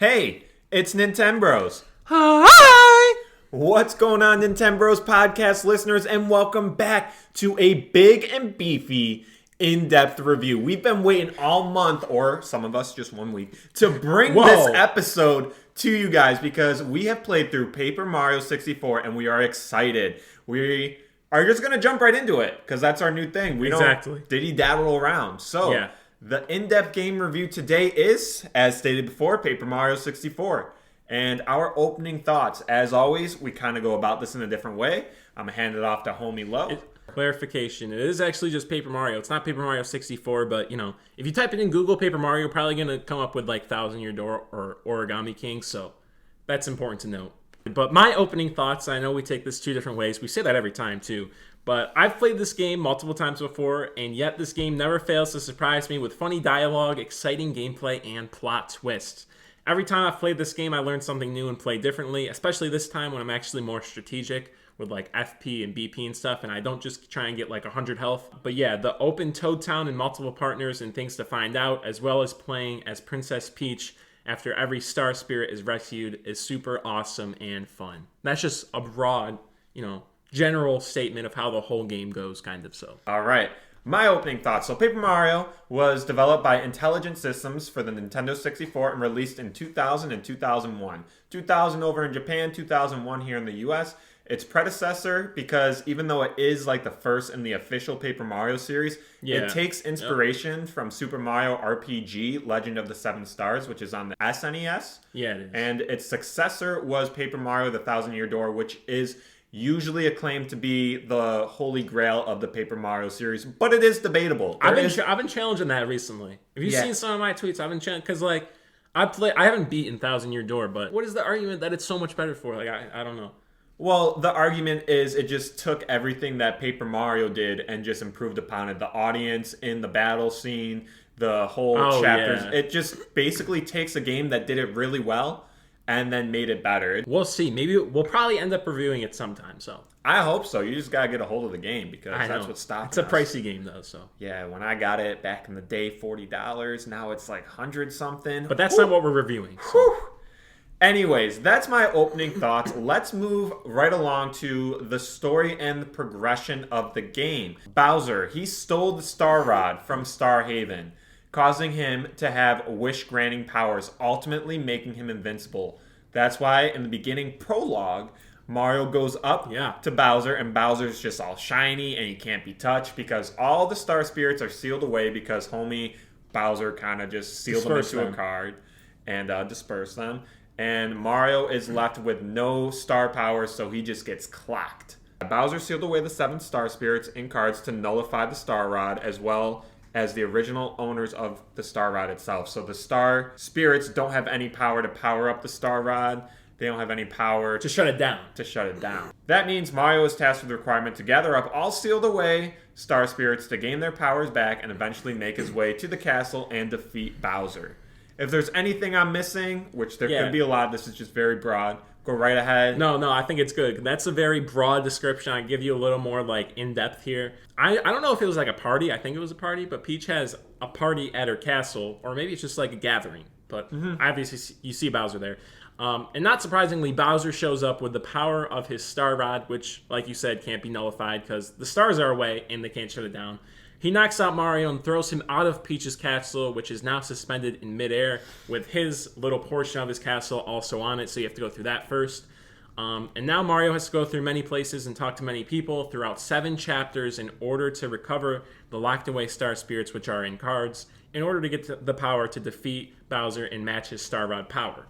Hey, it's Nintenbros. Hi! What's going on, Nintenbros podcast listeners, and welcome back to a big and beefy in-depth review. We've been waiting all month, or some of us just 1 week, to bring this episode to you guys because we have played through Paper Mario 64 and we are excited. We are just going to jump right into it because that's our new thing. We don't diddy-daddle around. So, the in-depth game review today is, as stated before, Paper Mario 64. And our opening thoughts, as always, we kind of go about this in a different way. I'm going to hand it off to homie Lo. Clarification, it is actually just Paper Mario. It's not Paper Mario 64, but, if you type it in Google Paper Mario, you're probably going to come up with, 1,000 Year Door or Origami King, so that's important to note. But my opening thoughts, I know we take this two different ways. We say that every time, too. But I've played this game multiple times before, and yet this game never fails to surprise me with funny dialogue, exciting gameplay, and plot twists. Every time I've played this game, I learned something new and play differently, especially this time when I'm actually more strategic with FP and BP and stuff, and I don't just try and get 100 health. But yeah, the open Toad Town and multiple partners and things to find out, as well as playing as Princess Peach after every star spirit is rescued, is super awesome and fun. That's just a broad, general statement of how the whole game goes, kind of so. All right. My opening thoughts. So Paper Mario was developed by Intelligent Systems for the Nintendo 64 and released in 2000 and 2001. 2000 over in Japan, 2001 here in the US. Its predecessor, because even though it is the first in the official Paper Mario series, it takes inspiration from Super Mario RPG Legend of the Seven Stars, which is on the SNES. Yeah, it is. And its successor was Paper Mario The Thousand Year Door, which is usually acclaimed to be the holy grail of the Paper Mario series, but it is debatable. I've been challenging that recently. Have you seen some of my tweets? I've been challenging because I haven't beaten Thousand Year Door, but what is the argument that it's so much better for? I don't know. Well, the argument is it just took everything that Paper Mario did and just improved upon it. The audience in the battle scene, the whole chapters. Yeah. It just basically takes a game that did it really well and then made it better. We'll see. Maybe we'll probably end up reviewing it sometime. So I hope so. You just gotta get a hold of the game because that's what stops. It's a pricey game though. So yeah, when I got it back in the day, $40. Now it's $100 something. But that's not what we're reviewing. So. Anyways, that's my opening thoughts. Let's move right along to the story and the progression of the game. Bowser, he stole the Star Rod from Star Haven, causing him to have wish-granting powers, ultimately making him invincible. That's why in the beginning prologue, Mario goes up to Bowser, and Bowser's just all shiny, and he can't be touched because all the Star Spirits are sealed away because homie Bowser kind of just sealed them into a card and dispersed them. And Mario is left with no star powers, so he just gets clocked. Bowser sealed away the 7 Star Spirits in cards to nullify the Star Rod, as well as the original owners of the Star Rod itself. So the Star Spirits don't have any power to power up the Star Rod. They don't have any power to shut it down. That means Mario is tasked with the requirement to gather up all sealed away Star Spirits to gain their powers back and eventually make his way to the castle and defeat Bowser. If there's anything I'm missing, which there could be a lot, this is just very broad, go right ahead. No, I think it's good. That's a very broad description. I give you a little more in-depth here. I don't know if it was a party. I think it was a party, but Peach has a party at her castle, or maybe it's just a gathering. But obviously you see Bowser there. And not surprisingly, Bowser shows up with the power of his Star Rod, which, like you said, can't be nullified because the stars are away and they can't shut it down. He knocks out Mario and throws him out of Peach's castle, which is now suspended in midair with his little portion of his castle also on it, so you have to go through that first. And now Mario has to go through many places and talk to many people throughout 7 chapters in order to recover the locked away Star Spirits, which are in cards, in order to get the power to defeat Bowser and match his Star Rod power.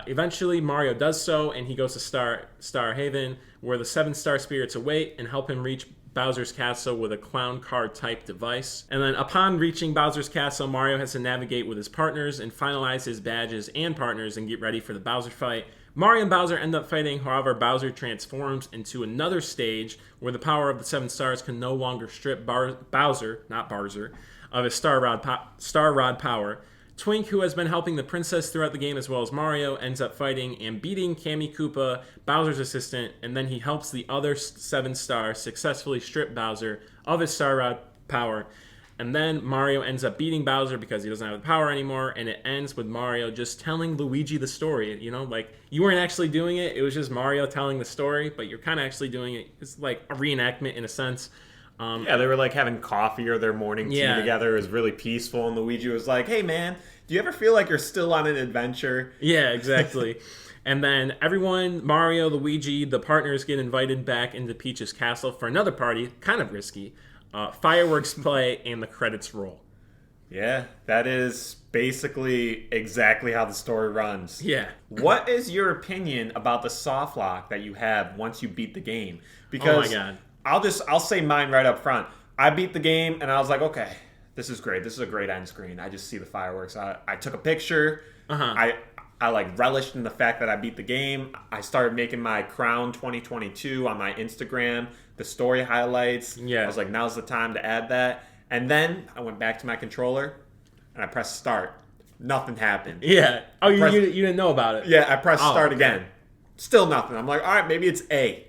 Eventually, Mario does so, and he goes to Star Haven, where the 7 Star Spirits await and help him reach Bowser's castle with a clown card type device. And then upon reaching Bowser's castle, Mario has to navigate with his partners and finalize his badges and partners and get ready for the Bowser fight. Mario and Bowser end up fighting, however, Bowser transforms into another stage where the power of the 7 stars can no longer strip Bowser, not Barzer, of his Star Rod power. Twink, who has been helping the princess throughout the game as well as Mario, ends up fighting and beating Kammy Koopa, Bowser's assistant, and then he helps the other 7 stars successfully strip Bowser of his Star Rod power. And then Mario ends up beating Bowser because he doesn't have the power anymore, and it ends with Mario just telling Luigi the story. You know, like, you weren't actually doing it. It was just Mario telling the story, but you're kind of actually doing it. It's like a reenactment in a sense. Yeah, they were like having coffee or their morning tea together. It was really peaceful, and Luigi was like, hey, man, do you ever feel like you're still on an adventure? Yeah, exactly. And then everyone, Mario, Luigi, the partners get invited back into Peach's castle for another party, kind of risky. Fireworks play, and the credits roll. Yeah, that is basically exactly how the story runs. Yeah. What is your opinion about the soft lock that you have once you beat the game? Because oh my God. I'll say mine right up front. I beat the game, and I was like, okay, this is great. This is a great end screen. I just see the fireworks. I took a picture. I like relished in the fact that I beat the game. I started making my Crown 2022 on my Instagram, the story highlights. Yeah. I was like, now's the time to add that. And then I went back to my controller and I pressed start. Nothing happened. Yeah. Oh, you didn't know about it? Yeah, I pressed start again. Still nothing. I'm like, all right, maybe it's A.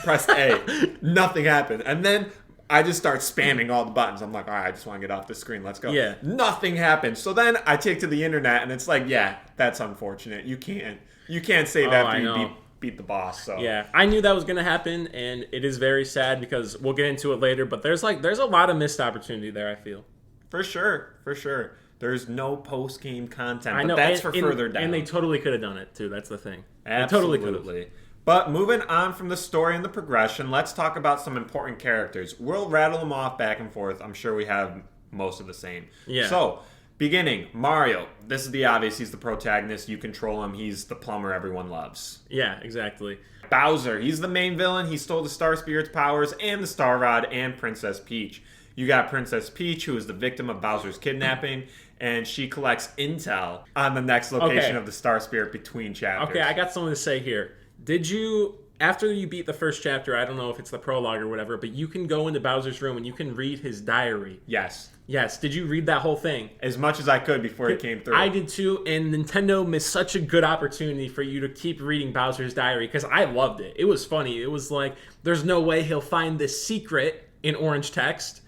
Pressed A. Nothing happened. And then I just start spamming all the buttons. I'm like, all right, I just want to get off the screen. Let's go. Yeah. Nothing happened. So then I take to the internet, and it's like, yeah, that's unfortunate. You can't say that after you beat the boss. So yeah, I knew that was going to happen, and it is very sad because we'll get into it later. But there's a lot of missed opportunity there, I feel. For sure. There's no post-game content, I know, but that's for further down. And they totally could have done it, too. That's the thing. Absolutely. They totally could have. But moving on from the story and the progression, let's talk about some important characters. We'll rattle them off back and forth. I'm sure we have most of the same. Yeah. So, beginning, Mario. This is the obvious. He's the protagonist. You control him. He's the plumber everyone loves. Yeah, exactly. Bowser. He's the main villain. He stole the Star Spirit's powers and the Star Rod and Princess Peach. You got Princess Peach, who is the victim of Bowser's kidnapping, and she collects intel on the next location of the Star Spirit between chapters. Okay, I got something to say here. Did you, after you beat the first chapter, I don't know if it's the prologue or whatever, but you can go into Bowser's room and you can read his diary. Yes. Yes. Did you read that whole thing? As much as I could before it came through. I did too, and Nintendo missed such a good opportunity for you to keep reading Bowser's diary because I loved it. It was funny. It was like, there's no way he'll find this secret in orange text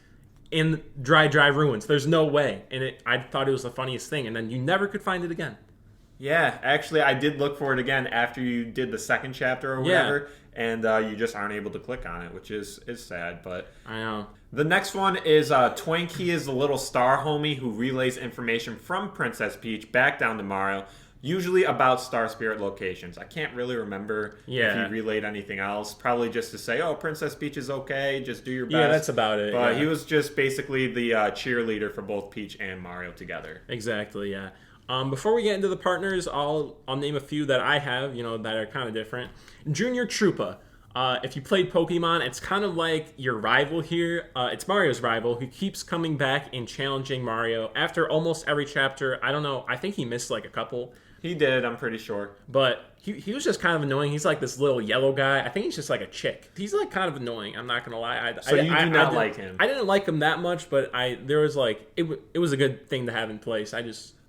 in dry ruins. There's no way. And I thought it was the funniest thing, and then you never could find it again. Yeah, actually, I did look for it again after you did the second chapter or whatever, and you just aren't able to click on it, which is sad, but... I know. The next one is Twink. He is the little star homie who relays information from Princess Peach back down to Mario, usually about Star Spirit locations. I can't really remember if he relayed anything else. Probably just to say, oh, Princess Peach is okay, just do your best. Yeah, that's about it. But he was just basically the cheerleader for both Peach and Mario together. Exactly, yeah. Before we get into the partners, I'll name a few that I have, that are kind of different. Junior Troopa. If you played Pokemon, it's kind of like your rival here. It's Mario's rival who keeps coming back and challenging Mario after almost every chapter. I don't know. I think he missed like a couple. He did, I'm pretty sure. But he was just kind of annoying. He's like this little yellow guy. I think he's just like a chick. He's like kind of annoying. I'm not going to lie. So you do not like him? I didn't like him that much, but there was like, it was a good thing to have in place.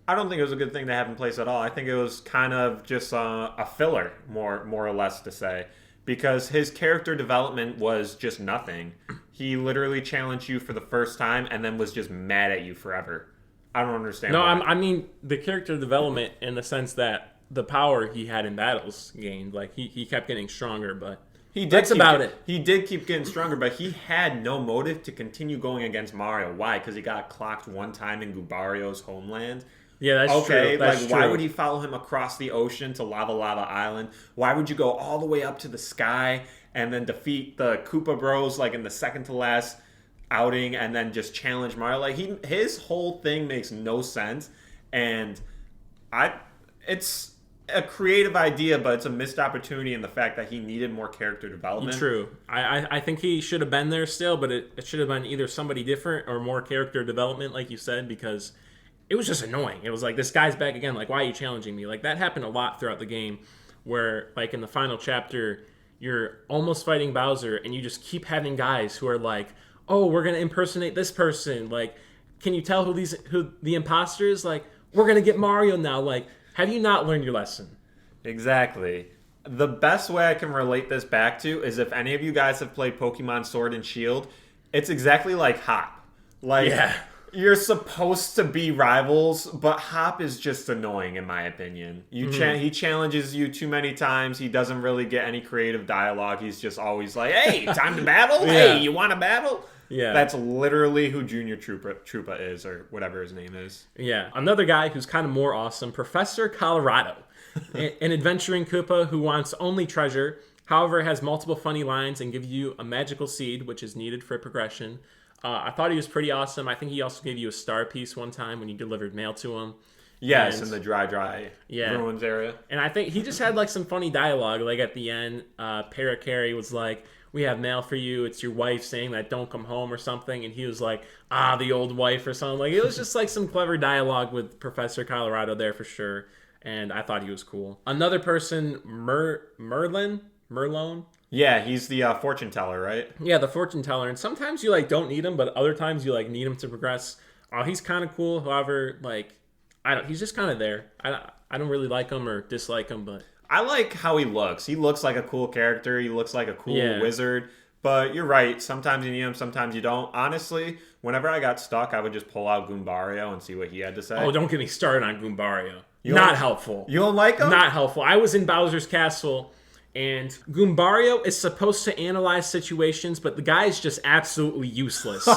I don't think it was a good thing to have in place at all. I think it was kind of just a filler, more or less to say, because his character development was just nothing. He literally challenged you for the first time and then was just mad at you forever. I don't understand. No, I mean the character development in the sense that the power he had in battles gained. Like he kept getting stronger, but that's about it. He did keep getting stronger, but he had no motive to continue going against Mario. Why? Because he got clocked one time in Gubario's homeland. Yeah, that's true. That's why would he follow him across the ocean to Lava Island? Why would you go all the way up to the sky and then defeat the Koopa Bros like in the second to last outing and then just challenge Mario? Like his whole thing makes no sense, and it's a creative idea, but it's a missed opportunity in the fact that he needed more character development. True. I think he should have been there still, but it should have been either somebody different or more character development, like you said, because it was just annoying. It was like, this guy's back again. Like, why are you challenging me? Like, that happened a lot throughout the game where, like, in the final chapter, you're almost fighting Bowser and you just keep having guys who are like, oh, we're going to impersonate this person. Like, can you tell who the imposter is? Like, we're going to get Mario now. Like, have you not learned your lesson? Exactly. The best way I can relate this back to is if any of you guys have played Pokemon Sword and Shield, it's exactly like Hop. Like, You're supposed to be rivals, but Hop is just annoying in my opinion. He challenges you too many times. He doesn't really get any creative dialogue. He's just always like, "Hey, time to battle? Hey, you want to battle?" Yeah. That's literally who Junior Troopa is, or whatever his name is. Yeah. Another guy who's kind of more awesome, Professor Colorado. An adventuring Koopa who wants only treasure, however has multiple funny lines and gives you a magical seed, which is needed for progression. I thought he was pretty awesome. I think he also gave you a star piece one time when you delivered mail to him. Yes, in the dry ruins area. And I think he just had like some funny dialogue. Like at the end, Parakarry was like, "We have mail for you. It's your wife saying that don't come home," or something. And he was like, the old wife or something. Like, it was just like some clever dialogue with Professor Colorado there for sure. And I thought he was cool. Another person, Merlin? Yeah, he's the fortune teller, right? Yeah, the fortune teller. And sometimes you like don't need him, but other times you like need him to progress. He's kind of cool. However, like, he's just kind of there. I don't really like him or dislike him, but I like how he looks. He looks like a cool character. He looks like a cool wizard. But you're right. Sometimes you need him, sometimes you don't. Honestly, whenever I got stuck, I would just pull out Goombario and see what he had to say. Oh, don't get me started on Goombario. Not helpful. You don't like him? Not helpful. I was in Bowser's Castle, and Goombario is supposed to analyze situations, but the guy is just absolutely useless. In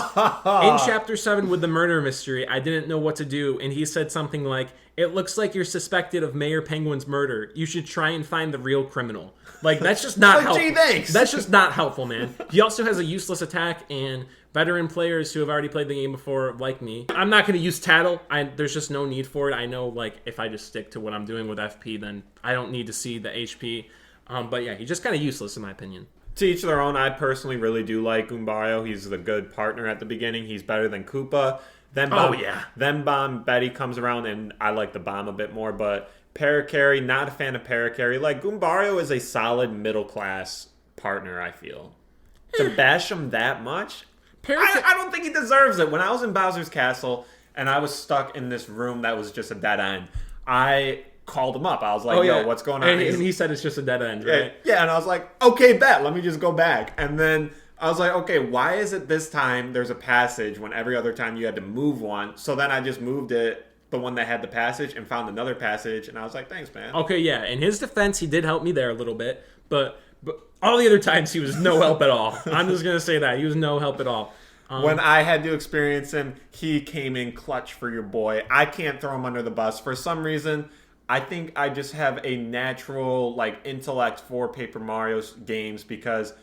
Chapter 7 with the murder mystery, I didn't know what to do, and he said something like, "It looks like you're suspected of Mayor Penguin's murder. You should try and find the real criminal." Like, that's just not helpful. Gee, thanks. That's just not helpful, man. He also has a useless attack, and veteran players who have already played the game before, like me, I'm not going to use Tattle. There's just no need for it. I know, like, if I just stick to what I'm doing with FP, then I don't need to see the HP. But yeah, he's just kind of useless in my opinion. To each their own. I personally really do like Goombario. He's the good partner at the beginning. He's better than Koopa. Then Bomb Betty comes around, and I like the Bomb a bit more, but Parakarry, not a fan of Parakarry. Like, Goombario is a solid middle-class partner, I feel. To bash him that much, I don't think he deserves it. When I was in Bowser's Castle, and I was stuck in this room that was just a dead end, I called him up. I was like, "Yo, what's going on?" And he said it's just a dead end, right? Yeah, and I was like, "Okay, bet. Let me just go back." And then I was like, "Okay, why is it this time there's a passage when every other time you had to move one?" So then I just moved it, the one that had the passage, and found another passage, and I was like, "Thanks, man." Okay, yeah. In his defense, he did help me there a little bit, but all the other times he was no help at all. I'm just gonna say that he was no help at all. When I had to experience him, he came in clutch for your boy. I can't throw him under the bus. For some reason, I think I just have a natural like intellect for Paper Mario games because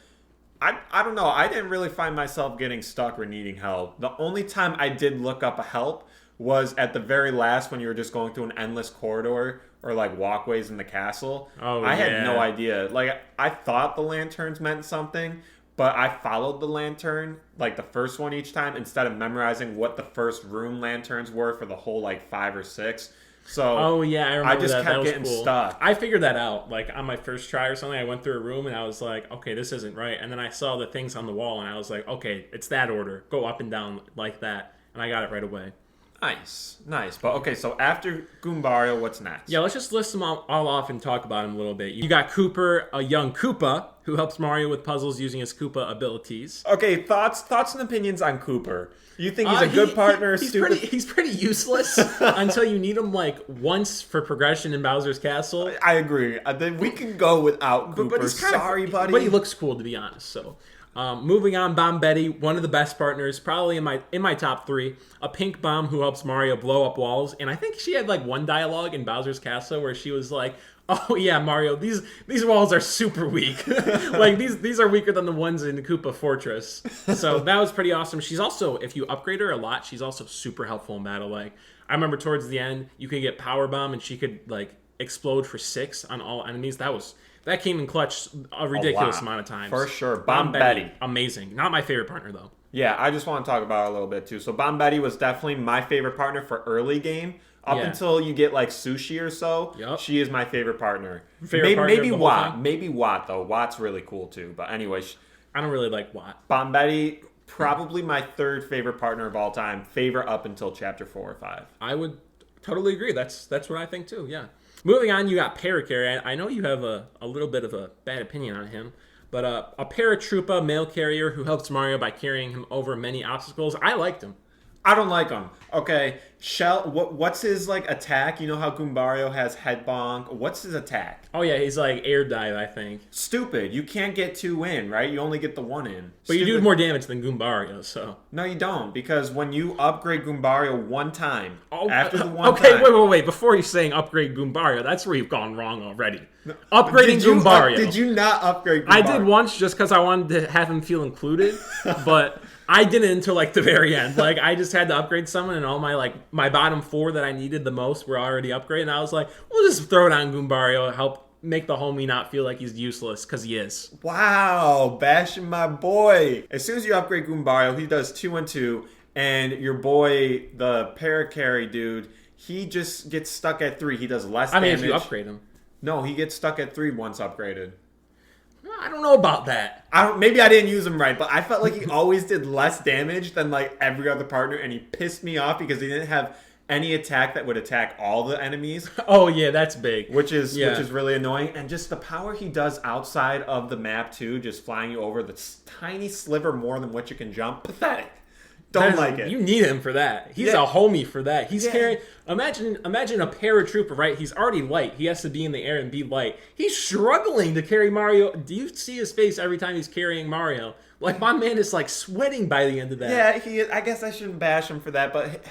I don't know. I didn't really find myself getting stuck or needing help. The only time I did look up a help was at the very last when you were just going through an endless corridor or like walkways in the castle. I had no idea. Like, I thought the lanterns meant something, but I followed the lantern, like the first one each time, instead of memorizing what the first room lanterns were for the whole like 5 or 6. So I remember I just that. kept That was getting cool. stuck. I figured that out. Like on my first try or something, I went through a room and I was like, okay, this isn't right. And then I saw the things on the wall and I was like, okay, it's that order. Go up and down like that. And I got it right away. Nice. But okay, so after Goombario, what's next? Yeah, let's just list them all off and talk about him a little bit. You got Cooper, a young Koopa, who helps Mario with puzzles using his Koopa abilities. Okay, thoughts and opinions on Cooper. You think he's a good partner? He's pretty useless until you need him like once for progression in Bowser's Castle. I agree. We can go without Cooper. But he's Sorry, buddy. But he looks cool, to be honest. So, moving on, Bomb Betty, one of the best partners, probably in my top 3. A pink bomb who helps Mario blow up walls, and I think she had like one dialogue in Bowser's Castle where she was like, "Oh yeah, Mario, these walls are super weak. Like these are weaker than the ones in Koopa Fortress." So that was pretty awesome. She's also, if you upgrade her a lot, she's also super helpful in battle. Like, I remember towards the end, you could get Power Bomb and she could like explode for 6 on all enemies. That came in clutch a ridiculous amount of times. For sure. Bomb Betty. Amazing. Not my favorite partner, though. Yeah, I just want to talk about it a little bit, too. So Bomb Betty was definitely my favorite partner for early game. Up until you get, like, Sushi or so, she is my favorite partner. Maybe Watt. Maybe Watt, though. Watt's really cool, too. But anyway. I don't really like Watt. Bomb Betty, probably my 3rd favorite partner of all time. Favorite up until Chapter 4 or 5. I would totally agree. That's what I think, too. Yeah. Moving on, you got Parakarry. I know you have a little bit of a bad opinion on him, but a Paratroopa mail carrier who helps Mario by carrying him over many obstacles. I liked him. I don't like him. Okay, Shell. What's his like attack? You know how Goombario has head bonk. What's his attack? Oh yeah, he's like air dive, I think. Stupid. You can't get 2 in, right? You only get the 1 in. But you do more damage than Goombario, so. No, you don't, because when you upgrade Goombario one time, after the one okay, time... wait. Before you're saying upgrade Goombario, that's where you've gone wrong already. Upgrading Goombario. Did you not upgrade Goombario? I did once just because I wanted to have him feel included, but I didn't until like the very end. Like I just had to upgrade someone, and all my bottom 4 that I needed the most were already upgraded. And I was like, we'll just throw it on Goombario, help make the homie not feel like he's useless, because he is. Wow, bashing my boy. As soon as you upgrade Goombario, he does 2 and 2, and your boy, the Paracarry dude, he just gets stuck at 3. He does less damage. I mean, if you upgrade him. No, he gets stuck at 3 once upgraded. I don't know about that. Maybe I didn't use him right, but I felt like he always did less damage than like every other partner, and he pissed me off because he didn't have any attack that would attack all the enemies. Oh yeah, that's big. Which is really annoying, and just the power he does outside of the map too, just flying you over the tiny sliver more than what you can jump. Pathetic. Don't like it. You need him for that. He's a homie for that. He's carrying. Imagine a paratrooper, right? He's already light. He has to be in the air and be light. He's struggling to carry Mario. Do you see his face every time he's carrying Mario? Like my man is like sweating by the end of that. Yeah, he. I guess I shouldn't bash him for that, but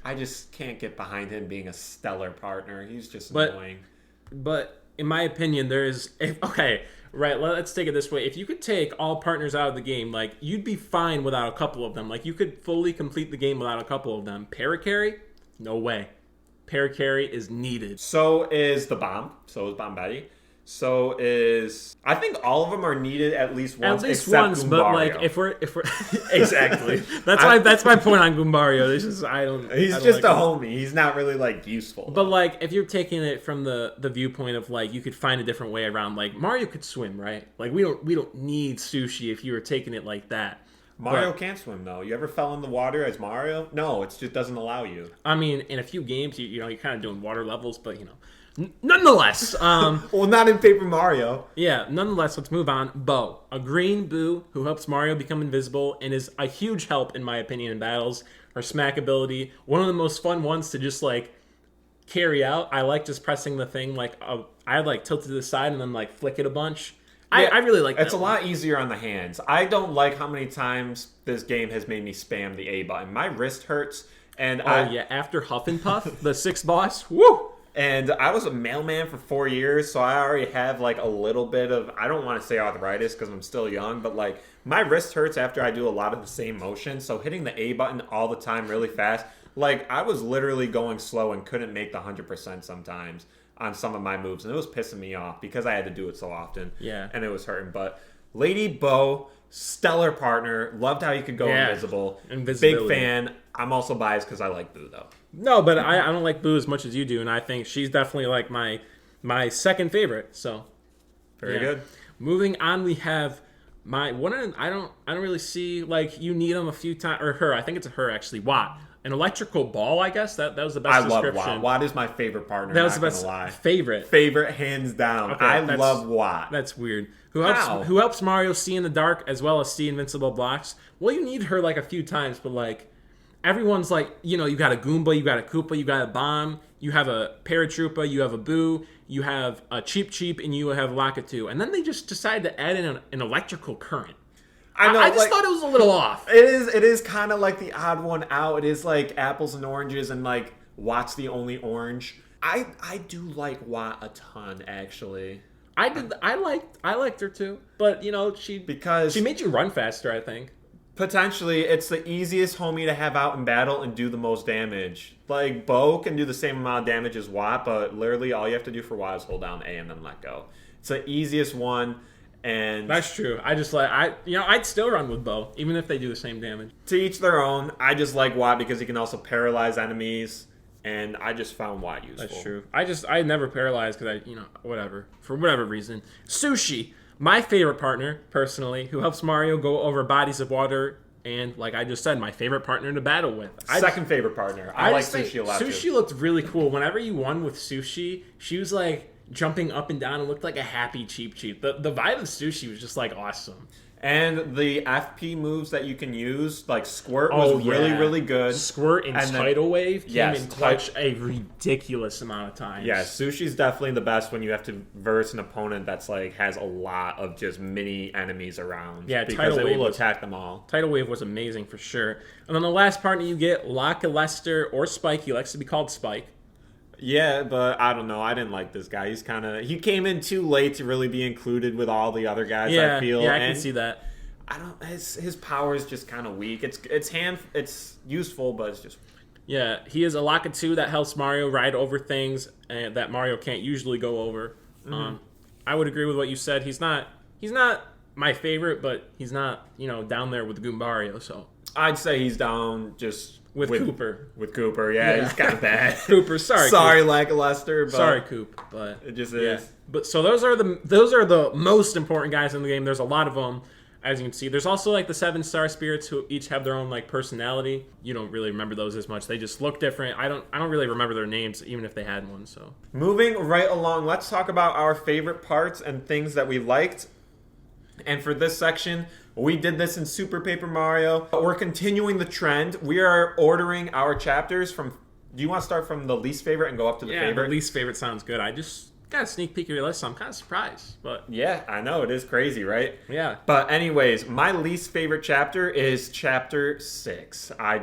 I just can't get behind him being a stellar partner. He's just annoying. But in my opinion, there is okay. Right, let's take it this way. If you could take all partners out of the game, like, you'd be fine without a couple of them. Like, you could fully complete the game without a couple of them. Paracarry? No way. Paracarry is needed. So is the Bomb. So is Bombetti. So is... I think all of them are needed at least once. At least once, Goombario. But, like, if we're... Exactly. That's my point on Goombario. He's just a homie. He's not really, like, useful. But, like, if you're taking it from the viewpoint of, like, you could find a different way around. Like, Mario could swim, right? Like, we don't need sushi if you were taking it like that. Mario can't swim, though. You ever fell in the water as Mario? No, it just doesn't allow you. I mean, in a few games, you're kind of doing water levels, but, nonetheless. Well, not in Paper Mario. Yeah, nonetheless, let's move on. Bo. A green Boo who helps Mario become invisible and is a huge help, in my opinion, in battles. Her smack ability, one of the most fun ones to just, like, carry out. I like just pressing the thing, like, I like tilt it to the side and then, like, flick it a bunch. Yeah, I really like that. It's a lot easier on the hands. I don't like how many times this game has made me spam the A button. My wrist hurts. And after Huff and Puff, the 6th boss, woo! And I was a mailman for 4 years, so I already have, like, a little bit of, I don't want to say arthritis because I'm still young, but, like, my wrist hurts after I do a lot of the same motion, so hitting the A button all the time really fast, like, I was literally going slow and couldn't make the 100% sometimes on some of my moves, and it was pissing me off because I had to do it so often. Yeah. And it was hurting, but Lady Bo, stellar partner, loved how you could go invisible. Invisibility. Big fan. I'm also biased because I like Boo, though. No, but I don't like Boo as much as you do, and I think she's definitely like my second favorite. So very good. Moving on, we have my one. I don't really see like you need him a few times or her. I think it's a her actually. Watt, an electrical ball. I guess that was the best description. I love Watt. Watt is my favorite partner. That was the best favorite hands down. Okay, I love Watt. That's weird. Who helps Mario see in the dark as well as see invincible blocks? Well, you need her like a few times, but like. Everyone's like, you got a Goomba, you got a Koopa, you got a Bomb, you have a Paratroopa, you have a Boo, you have a Cheep, and you have Lakitu. And then they just decided to add in an electrical current. I know. I just thought it was a little off. It is kind of like the odd one out. It is like apples and oranges, and like Watt's the only orange. I do like Watt a ton, actually. I liked her too, but she made you run faster, I think. Potentially, it's the easiest homie to have out in battle and do the most damage. Like, Bo can do the same amount of damage as Watt, but literally all you have to do for Watt is hold down A and then let go. It's the easiest one, and... That's true. I'd still run with Bo, even if they do the same damage. To each their own. I just like Watt because he can also paralyze enemies, and I just found Watt useful. That's true. I never paralyzed because whatever. For whatever reason. Sushi. My favorite partner, personally, who helps Mario go over bodies of water, and like I just said, my favorite partner to battle with. Second favorite partner. I like Sushi a lot too. Sushi looked really cool. Whenever you won with Sushi, she was like jumping up and down and looked like a happy Cheep. The vibe of Sushi was just like awesome. And the FP moves that you can use, like Squirt, was really good. Squirt and Tidal Wave came in clutch a ridiculous amount of times. Yeah, Sushi's definitely the best when you have to verse an opponent that's like has a lot of just mini enemies around. Yeah, because it will attack them all. Tidal Wave was amazing for sure. And then the last partner you get, Locke Lester or Spike. He likes to be called Spike. Yeah, but I don't know. I didn't like this guy. He came in too late to really be included with all the other guys. I feel. Yeah, I can see that. I don't. His power is just kind of weak. It's useful, but it's just. Yeah, he is a Lakitu that helps Mario ride over things that Mario can't usually go over. Mm-hmm. I would agree with what you said. He's not my favorite, but he's not down there with Goombario. So I'd say he's down just. With Cooper. With Cooper, yeah. He's kind of bad. Cooper, sorry. Sorry, Lackluster. Sorry, Coop, but it just is. Yeah. But so those are the most important guys in the game. There's a lot of them, as you can see. There's also like the 7-star spirits who each have their own like personality. You don't really remember those as much. They just look different. I don't really remember their names, even if they had one. So moving right along, let's talk about our favorite parts and things that we liked. And for this section, we did this in Super Paper Mario. We're continuing the trend. We are ordering our chapters from... Do you want to start from the least favorite and go up to the favorite? Yeah, the least favorite sounds good. I just got a sneak peek of your list, so I'm kind of surprised. But yeah, I know. It is crazy, right? Yeah. But anyways, my least favorite chapter is Chapter 6. I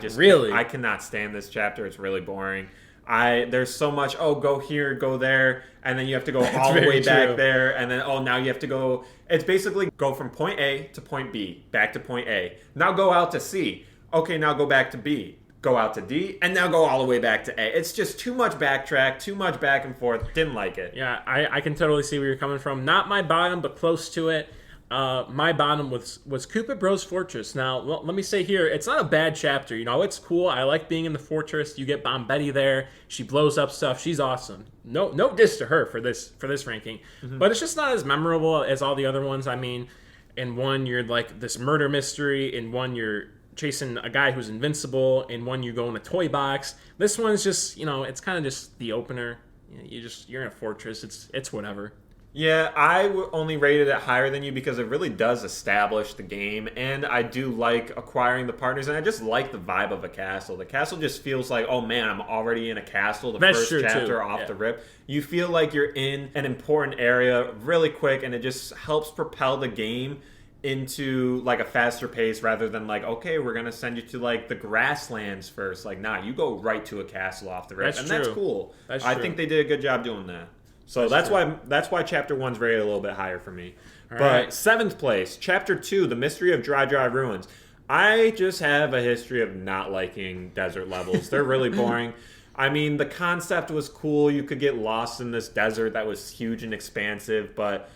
cannot stand this chapter. It's really boring. There's so much, go here, go there, and then you have to go all the way back there, and then, now you have to go... It's basically go from point A to point B, back to point A. Now go out to C. Okay, now go back to B. Go out to D, and now go all the way back to A. It's just too much backtrack, too much back and forth. Didn't like it. Yeah, I can totally see where you're coming from. Not my bottom, but close to it. My bottom was Koopa Bros Fortress. Now, let me say here, it's not a bad chapter. It's cool. I like being in the fortress. You get Bombetti there. She blows up stuff. She's awesome. No diss to her for this ranking. Mm-hmm. But it's just not as memorable as all the other ones. I mean, in one, you're like this murder mystery. In one, you're chasing a guy who's invincible. In one, you go in a toy box. This one's just, it's kind of just the opener. You're in a fortress. It's whatever. Yeah, I only rated it higher than you because it really does establish the game, and I do like acquiring the partners, and I just like the vibe of a castle. The castle just feels like, oh man, I'm already in a castle. That's first true chapter too. Off the rip. You feel like you're in an important area really quick, and it just helps propel the game into like a faster pace rather than like, okay, we're gonna send you to like the grasslands first. Like, nah, you go right to a castle off the rip, that's cool. I think they did a good job doing that. So that's why Chapter 1's rated a little bit higher for me. But right. 7th place, Chapter 2, The Mystery of Dry Dry Ruins. I just have a history of not liking desert levels. They're really boring. I mean, the concept was cool. You could get lost in this desert that was huge and expansive, but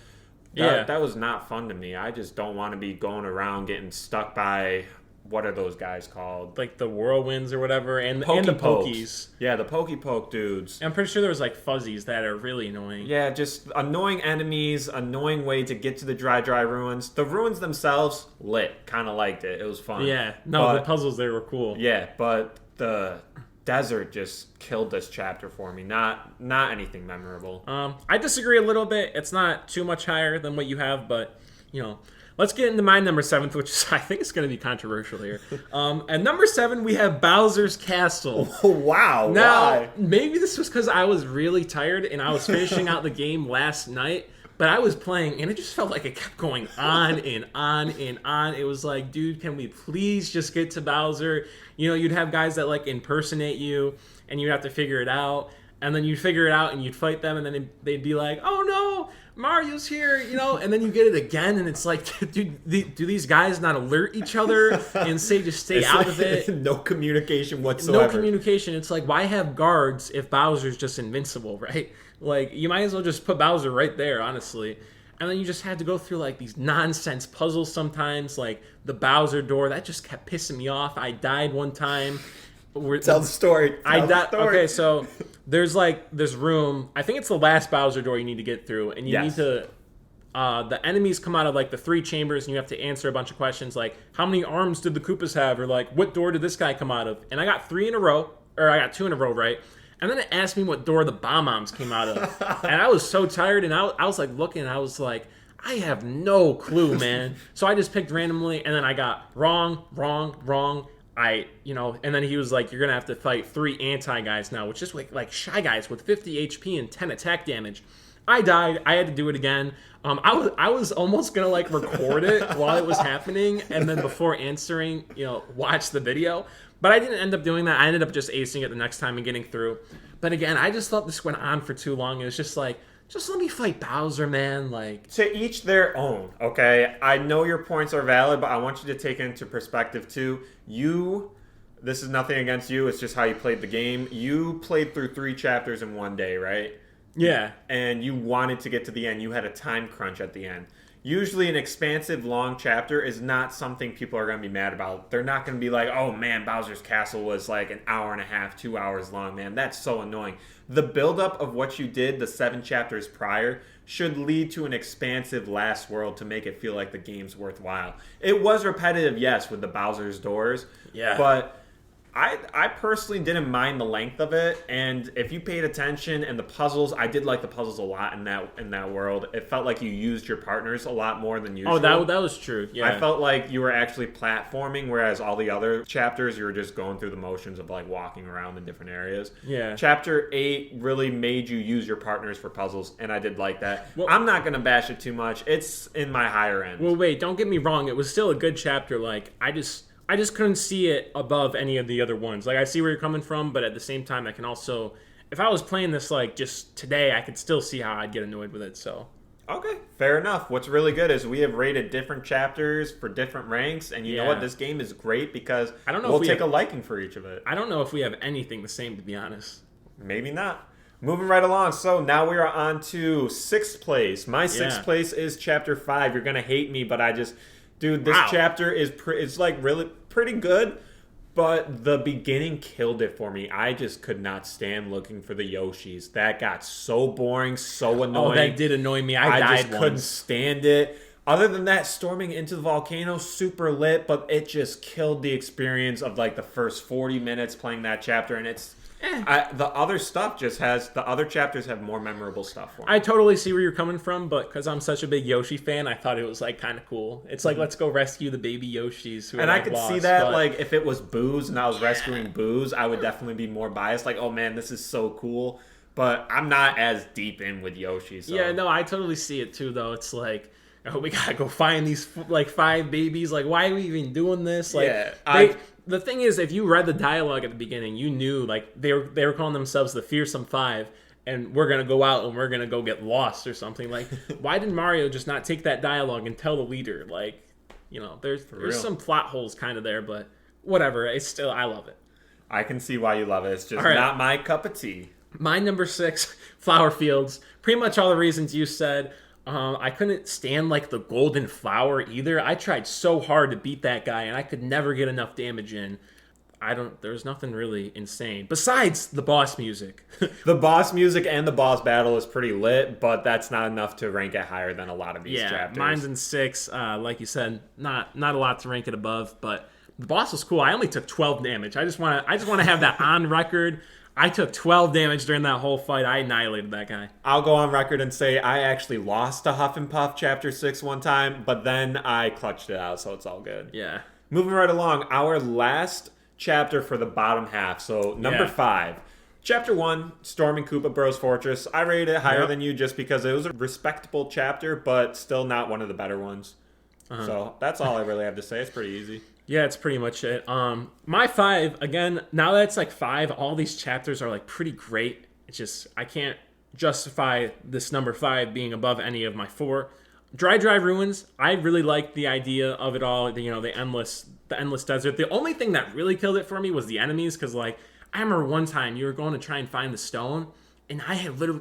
that was not fun to me. I just don't want to be going around getting stuck by... What are those guys called? Like the whirlwinds or whatever, and the Pokies. Yeah, the Poke dudes. I'm pretty sure there was like fuzzies that are really annoying. Yeah, just annoying enemies, annoying way to get to the dry ruins. The ruins themselves, lit. Kind of liked it. It was fun. Yeah, the puzzles there were cool. Yeah, but the desert just killed this chapter for me. Not anything memorable. I disagree a little bit. It's not too much higher than what you have, but let's get into my number 7, which is, I think it's going to be controversial here. At number 7, we have Bowser's Castle. Oh, wow. Now, why? Maybe this was because I was really tired and I was finishing out the game last night, but I was playing and it just felt like it kept going on and on and on. It was like, dude, can we please just get to Bowser? You'd have guys that like impersonate you and you'd have to figure it out. And then you'd figure it out and you'd fight them and then they'd be like, oh no, Mario's here, and then you get it again and it's like, dude, do these guys not alert each other and say just stay out of it? No communication whatsoever. No communication. It's like, why have guards if Bowser's just invincible, right? Like, you might as well just put Bowser right there, honestly. And then you just had to go through like these nonsense puzzles sometimes, like the Bowser door. That just kept pissing me off. I died one time. Tell the story. Okay, so there's like this room. I think it's the last Bowser door you need to get through, and you need to. The enemies come out of like the 3 chambers, and you have to answer a bunch of questions like, how many arms did the Koopas have, or like, what door did this guy come out of? And I got 3 in a row, or I got 2 in a row, right? And then it asked me what door the Bomb-Ombs came out of, and I was so tired, and I was like looking, and I was like, I have no clue, man. So I just picked randomly, and then I got wrong. And then he was like, you're going to have to fight 3 anti-guys now, which is like shy guys with 50 HP and 10 attack damage. I died. I had to do it again. I was almost going to like record it while it was happening, and then before answering, watch the video. But I didn't end up doing that. I ended up just acing it the next time and getting through. But again, I just thought this went on for too long. It was just like, just let me fight Bowser, man. Like, to each their own, okay? I know your points are valid, but I want you to take into perspective, too. This is nothing against you. It's just how you played the game. You played through 3 chapters in one day, right? Yeah. And you wanted to get to the end. You had a time crunch at the end. Usually an expansive, long chapter is not something people are going to be mad about. They're not going to be like, oh, man, Bowser's Castle was like an hour and a half, 2 hours long, man. That's so annoying. The buildup of what you did the 7 chapters prior should lead to an expansive last world to make it feel like the game's worthwhile. It was repetitive, yes, with the Bowser's Doors. Yeah. But I personally didn't mind the length of it, and if you paid attention and the puzzles, I did like the puzzles a lot in that world. It felt like you used your partners a lot more than usual. Oh, that was true. Yeah. I felt like you were actually platforming, whereas all the other chapters you were just going through the motions of like walking around in different areas. Yeah. Chapter 8 really made you use your partners for puzzles, and I did like that. Well, I'm not gonna bash it too much. It's in my higher end. Well, wait, don't get me wrong. It was still a good chapter. Like, I just couldn't see it above any of the other ones. Like, I see where you're coming from, but at the same time, I can also, if I was playing this like just today, I could still see how I'd get annoyed with it. So okay, fair enough. What's really good is we have rated different chapters for different ranks, and you know what? This game is great because I don't know we'll if we take have, a liking for each of it. I don't know if we have anything the same, to be honest. Maybe not. Moving right along. So now we are on to 6th place. My 6th place is Chapter 5. You're going to hate me, but dude, this chapter is like really pretty good, but the beginning killed it for me. I just could not stand looking for the Yoshis. That got so boring, so annoying. Oh, that did annoy me. I died just couldn't stand it. Other than that, storming into the volcano, super lit, but it just killed the experience of like the first 40 minutes playing that chapter, and it's the other chapters have more memorable stuff for me. I totally see where you're coming from, but because I'm such a big Yoshi fan, I thought it was like kind of cool. It's like, let's go rescue the baby Yoshis who are I like, could lost, see that, but like, if it was Boo's and I was rescuing Boo's, I would definitely be more biased. Like, oh man, this is so cool. But I'm not as deep in with Yoshi. So. Yeah, no, I totally see it too, though. It's like, oh, we gotta go find these like 5 babies. Like, why are we even doing this? Like, the thing is, if you read the dialogue at the beginning, you knew like they were calling themselves the Fearsome Five, and we're gonna go out and we're gonna go get lost or something. Like, why did Mario just not take that dialogue and tell the leader? Like, there's some plot holes kind of there, but whatever. I love it. I can see why you love it. It's just not my cup of tea. My number 6, Flower Fields. Pretty much all the reasons you said. I couldn't stand like the golden flower either. I tried so hard to beat that guy, and I could never get enough damage in. There's nothing really insane besides the boss music. The boss music and the boss battle is pretty lit, but that's not enough to rank it higher than a lot of these chapters. Mine's in 6. Like you said, not a lot to rank it above, but the boss was cool. I only took 12 damage. I just want to have that on record. I took 12 damage during that whole fight. I annihilated that guy. I'll go on record and say I actually lost to Huff and Puff Chapter 6 one time, but then I clutched it out, so it's all good. Yeah. Moving right along, our last chapter for the bottom half. So, number 5. Chapter 1, Storming Koopa Bros Fortress. I rated it higher than you just because it was a respectable chapter, but still not one of the better ones. So, that's all I really have to say. It's pretty easy. Yeah, it's pretty much it. My 5, again, now that it's like 5, all these chapters are like pretty great. It's just, I can't justify this number 5 being above any of my 4. Dry Ruins, I really liked the idea of it all, the endless desert. The only thing that really killed it for me was the enemies, because like, I remember one time you were going to try and find the stone, and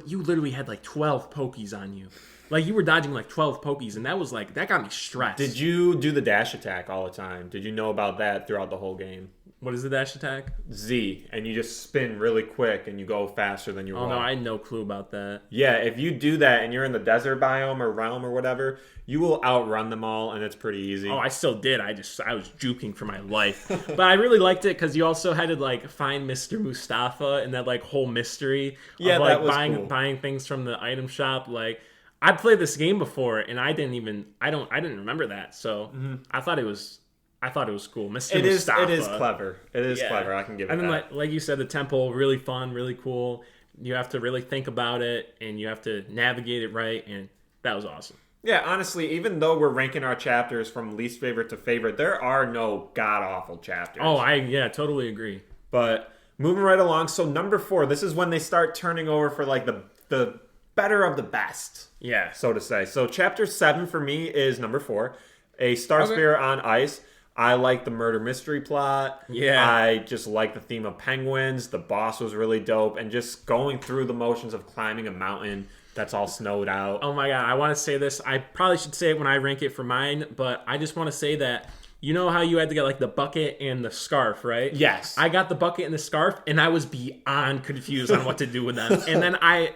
you literally had like 12 pokies on you. Like, you were dodging like 12 pokies, and that got me stressed. Did you do the dash attack all the time? Did you know about that throughout the whole game? What is the dash attack? Z, and you just spin really quick, and you go faster than you walk. Oh, no, I had no clue about that. Yeah, if you do that, and you're in the desert biome or realm or whatever, you will outrun them all, and it's pretty easy. Oh, I still did. I was juking for my life. But I really liked it, because you also had to, like, find Mr. Mustafa and that, like, whole mystery of, like, that was cool. buying things from the item shop. Like, I'd played this game before, and I didn't remember that. So I thought it was cool. Mr. Mustafa. It is clever. It is clever. I can give it and then, that. like you said, the temple, really fun, really cool. You have to really think about it, and you have to navigate it right, and that was awesome. Yeah, honestly, even though we're ranking our chapters from least favorite to favorite, there are no god-awful chapters. Oh, I totally agree. But moving right along, so number 4, this is when they start turning over for like the better of the best. Yeah. So to say. So chapter 7 for me is number 4, a Star Spear on Ice. I like the murder mystery plot. Yeah. I just like the theme of penguins. The boss was really dope. And just going through the motions of climbing a mountain that's all snowed out. Oh my god, I want to say this. I probably should say it when I rank it for mine, but I just want to say that you know how you had to get like the bucket and the scarf, right? Yes. I got the bucket and the scarf, and I was beyond confused on what to do with them. And then I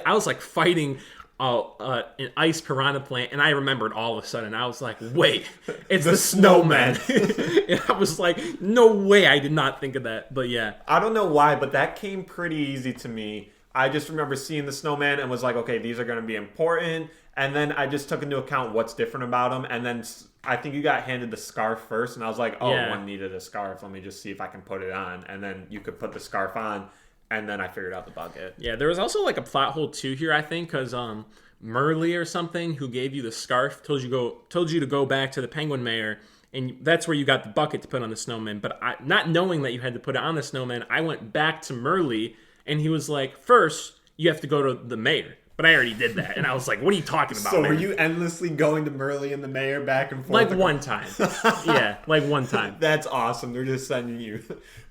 was like fighting an ice piranha plant, and I remembered all of a sudden. I was like, wait, it's the snowman. And I was like, no way, I did not think of that. But yeah. I don't know why, but that came pretty easy to me. I just remember seeing the snowman and was like, okay, these are going to be important. And then I just took into account what's different about them. And then I think you got handed the scarf first. And I was like, oh, one needed a scarf. Let me just see if I can put it on. And then you could put the scarf on. And then I figured out the bucket. Yeah, there was also like a plot hole too here, I think, because Merlin or something, who gave you the scarf, told you to go back to the Penguin Mayor. And that's where you got the bucket to put on the snowman. But not knowing that you had to put it on the snowman, I went back to Merlin. And he was like, first, you have to go to the mayor. But I already did that. And I was like, what are you talking about, So man? were you endlessly going to Merlin and the mayor back and forth? Like one time. Yeah, like one time. That's awesome. They're just sending you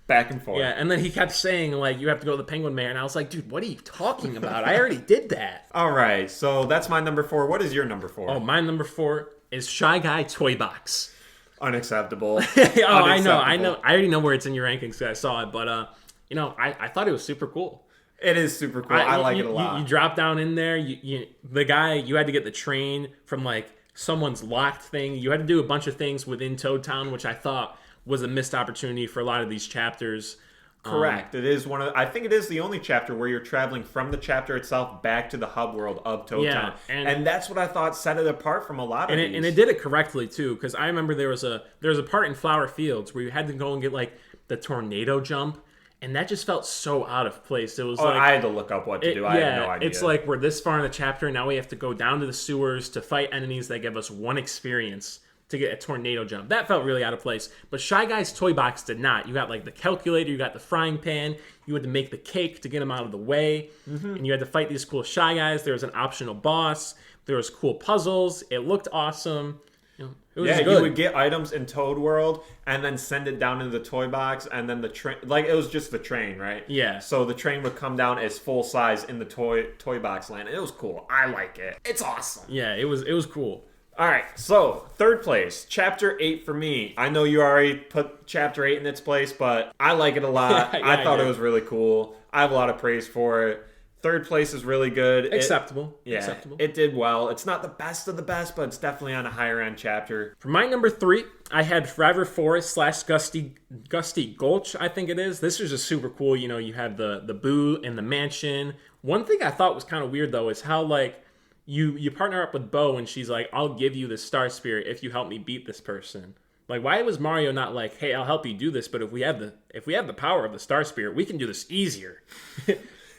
back and forth. Yeah, and then he kept saying, like, you have to go to the Penguin Mayor. And I was like, dude, what are you talking about? I already did that. All right, so that's my number 4. What is your number 4? Oh, my number 4 is Shy Guy Toy Box. Unacceptable. I know. I already know where it's in your rankings because I saw it. But, I thought it was super cool. It is super cool. I like it a lot. You drop down in there. You had to get the train from like someone's locked thing. You had to do a bunch of things within Toad Town, which I thought was a missed opportunity for a lot of these chapters. Correct. It is I think it is the only chapter where you're traveling from the chapter itself back to the hub world of Toad Town. And that's what I thought set it apart from a lot of these. And it did it correctly too, because I remember there was a part in Flower Fields where you had to go and get like the tornado jump. And that just felt so out of place. It was like I had to look up what to do. I had no idea. It's like we're this far in the chapter, now we have to go down to the sewers to fight enemies that give us one experience to get a tornado jump. That felt really out of place. But Shy Guy's Toy Box did not. You got like the calculator, you got the frying pan, you had to make the cake to get them out of the way, and you had to fight these cool Shy Guys. There was an optional boss. There was cool puzzles. It looked awesome. It was good. You would get items in Toad World and then send it down into the toy box, and then the train, like it was just the train, right? Yeah. So the train would come down as full size in the toy box land. It was cool. I like it. It's awesome. Yeah, it was cool. All right, so third place, Chapter 8 for me. I know you already put Chapter 8 in its place, but I like it a lot. I thought it was really cool. I have a lot of praise for it. Third place is really good. Acceptable. It did well. It's not the best of the best, but it's definitely on a higher end chapter. For my number 3, I had Forever Forest / Gusty Gulch, I think it is. This is just super cool. You have the Boo and the mansion. One thing I thought was kind of weird, though, is how, like, you partner up with Bo, and she's like, I'll give you the Star Spear if you help me beat this person. Like, why was Mario not like, hey, I'll help you do this, but if we have the power of the Star Spear, we can do this easier.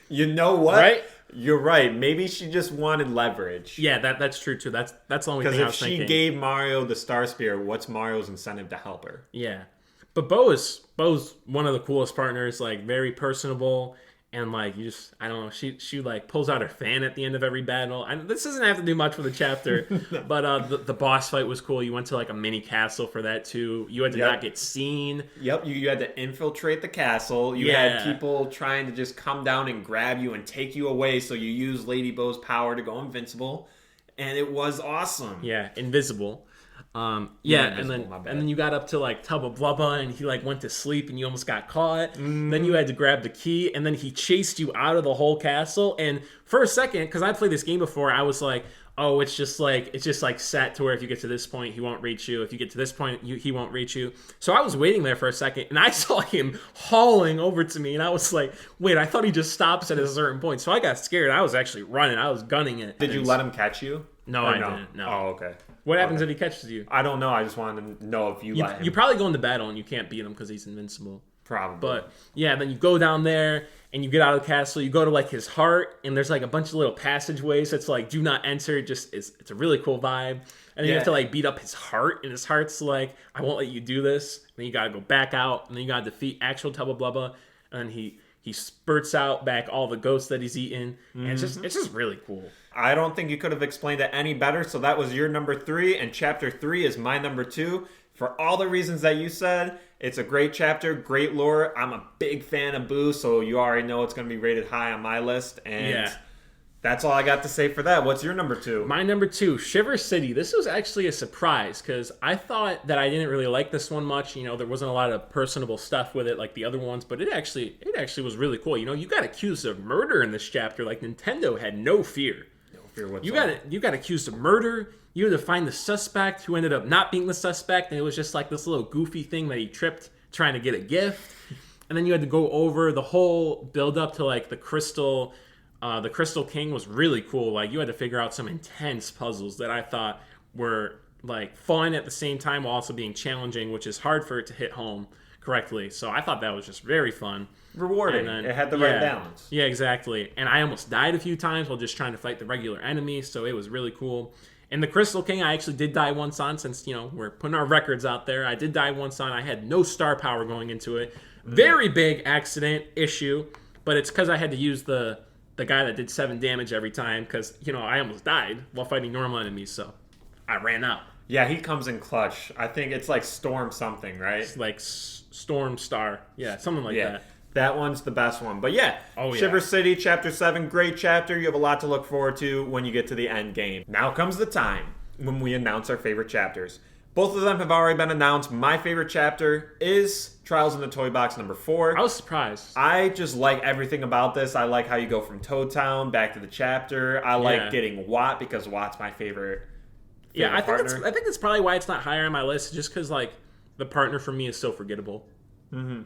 You know what? Right? You're right. Maybe she just wanted leverage. Yeah, that's true too. That's the only thing I was thinking. Because if she gave Mario the Star Spear, what's Mario's incentive to help her? Yeah, but Bo's one of the coolest partners. Like, very personable. And like, I don't know, she like pulls out her fan at the end of every battle. This doesn't have to do much for the chapter, but the boss fight was cool. You went to like a mini castle for that too. You had to not get seen. Yep, you had to infiltrate the castle. You had people trying to just come down and grab you and take you away. So you used Lady Bo's power to go invincible, and it was awesome. Yeah, invisible. Yeah, my bad. and then you got up to like Tubba Blubba, and he like went to sleep, and you almost got caught. Then you had to grab the key, and then he chased you out of the whole castle. And for a second, because I played this game before, I was like, oh, it's just like set to where if you get to this point, he won't reach you. If you get to this point, he won't reach you. So I was waiting there for a second, and I saw him hauling over to me, and I was like, wait, I thought he just stops at a certain point. So I got scared. I was actually running. I was gunning it. Did you let him catch you? No, I didn't. No. Oh, okay. What happens if he catches you? I don't know. I just wanted to know if you let him. You probably go into battle and you can't beat him because he's invincible. Probably. But yeah, then you go down there and you get out of the castle. You go to like his heart, and there's like a bunch of little passageways that's like do not enter. It's a really cool vibe. And then you have to like beat up his heart, and his heart's like, I won't let you do this. And then you gotta go back out, and then you gotta defeat actual Tubba Blubba, and then he spurts out back all the ghosts that he's eaten. And it's just really cool. I don't think you could have explained it any better. So that was your number 3, and chapter 3 is my number 2. For all the reasons that you said, it's a great chapter, great lore. I'm a big fan of Boo, so you already know it's going to be rated high on my list. And that's all I got to say for that. What's your number 2? My number 2, Shiver City. This was actually a surprise because I thought that I didn't really like this one much. You know, there wasn't a lot of personable stuff with it like the other ones, but it actually was really cool. You know, you got accused of murder in this chapter. Like Nintendo had no fear. You got accused of murder. You had to find the suspect who ended up not being the suspect, and it was just like this little goofy thing that he tripped trying to get a gift. And then you had to go over the whole build up to like the Crystal King was really cool. Like you had to figure out some intense puzzles that I thought were like fun at the same time while also being challenging, which is hard for it to hit home correctly. So I thought that was just very fun. Rewarding. Then, it had the right balance. Yeah, exactly. And I almost died a few times while just trying to fight the regular enemies, so it was really cool. And the Crystal King, I actually did die once on, since, you know, we're putting our records out there. I did die once on. I had no star power going into it. Very big accident issue, but it's because I had to use the guy that did 7 damage every time, because, you know, I almost died while fighting normal enemies, so I ran out. Yeah, he comes in clutch. I think it's like Storm something, right? It's like Storm Star. Yeah, something like that. That one's the best one. But yeah, Shiver City, Chapter 7, great chapter. You have a lot to look forward to when you get to the end game. Now comes the time when we announce our favorite chapters. Both of them have already been announced. My favorite chapter is Trials in the Toy Box number 4. I was surprised. I just like everything about this. I like how you go from Toad Town back to the chapter. I like getting Watt because Watt's my favorite I partner. think that's probably why it's not higher on my list, just because like the partner for me is so forgettable. Mm-hmm.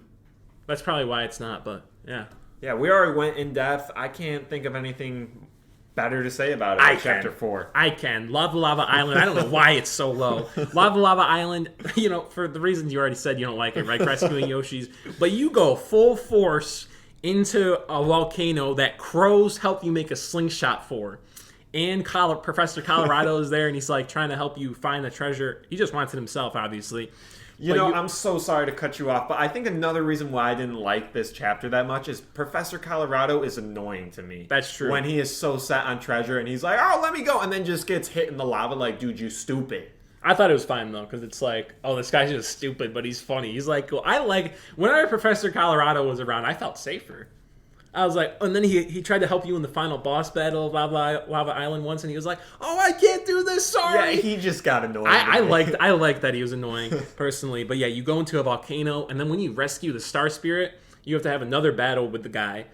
That's probably why it's not, but yeah. Yeah, we already went in depth. I can't think of anything better to say about it. Chapter 4. I can. Lava Lava Island. I don't know why it's so low. Lava Lava Island, you know, for the reasons you already said you don't like it, right? Rescuing Yoshi's. But you go full force into a volcano that crows help you make a slingshot for. And Professor Colorado is there, and he's like trying to help you find the treasure. He just wants it himself, obviously. I'm so sorry to cut you off, but I think another reason why I didn't like this chapter that much is Professor Colorado is annoying to me. That's true. When he is so set on treasure and he's like, oh, let me go, and then just gets hit in the lava like, dude, you stupid. I thought it was fine, though, because it's like, oh, this guy's just stupid, but he's funny. He's like, cool. Whenever Professor Colorado was around, I felt safer. I was like, and then he tried to help you in the final boss battle of Lava Island once, and he was like, "Oh, I can't do this. Sorry." Yeah, he just got annoying. I liked that he was annoying personally, but yeah, you go into a volcano, and then when you rescue the Star Spirit, you have to have another battle with the guy,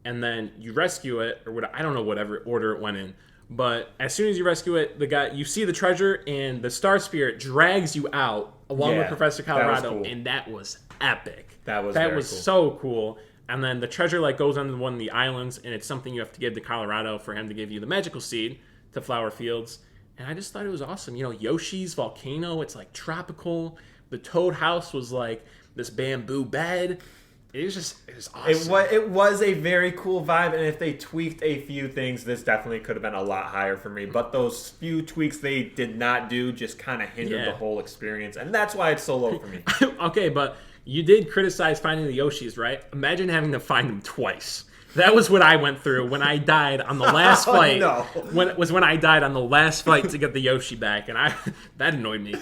and then you rescue it, or I don't know whatever order it went in, but as soon as you rescue it, the guy, you see the treasure, and the Star Spirit drags you out along with Professor Colorado, cool. And that was epic. That was cool. So cool. And then the treasure like goes on one of the islands, and it's something you have to give to Colorado for him to give you the magical seed to Flower Fields. And I just thought it was awesome. You know, Yoshi's volcano, it's like tropical. The Toad house was like this bamboo bed. It was awesome. It was a very cool vibe, and if they tweaked a few things, this definitely could have been a lot higher for me. But those few tweaks they did not do just kind of hindered the whole experience, and that's why it's so low for me. Okay, but you did criticize finding the Yoshis, right? Imagine having to find them twice. That was what I went through when I died on the last fight. No. When I died on the last fight to get the Yoshi back, and that annoyed me.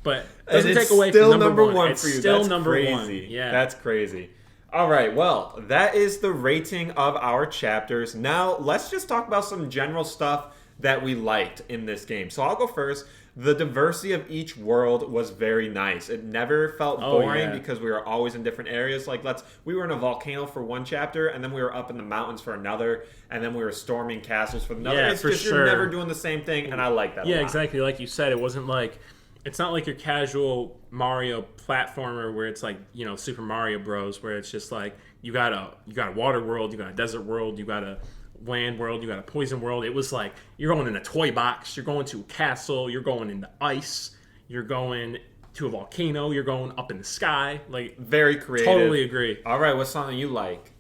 But it doesn't take away from number one. It's for you. Still That's number crazy. One. Yeah, that's crazy. All right, well, that is the rating of our chapters. Now, let's just talk about some general stuff that we liked in this game. So I'll go first. The diversity of each world was very nice. It never felt boring because we were always in different areas. Like we were in a volcano for one chapter, and then we were up in the mountains for another, and then we were storming castles for another. It's just you're never doing the same thing, and I like that a lot. Yeah, exactly. Like you said, it's not like your casual Mario platformer where it's like, Super Mario Bros, where it's just like you got a water world, you got a desert world, you got a land world, you got a poison world. It was like you're going in a toy box, you're going to a castle, you're going into ice, you're going to a volcano, you're going up in the sky. Like, very creative. Totally agree. All right, what's something you like?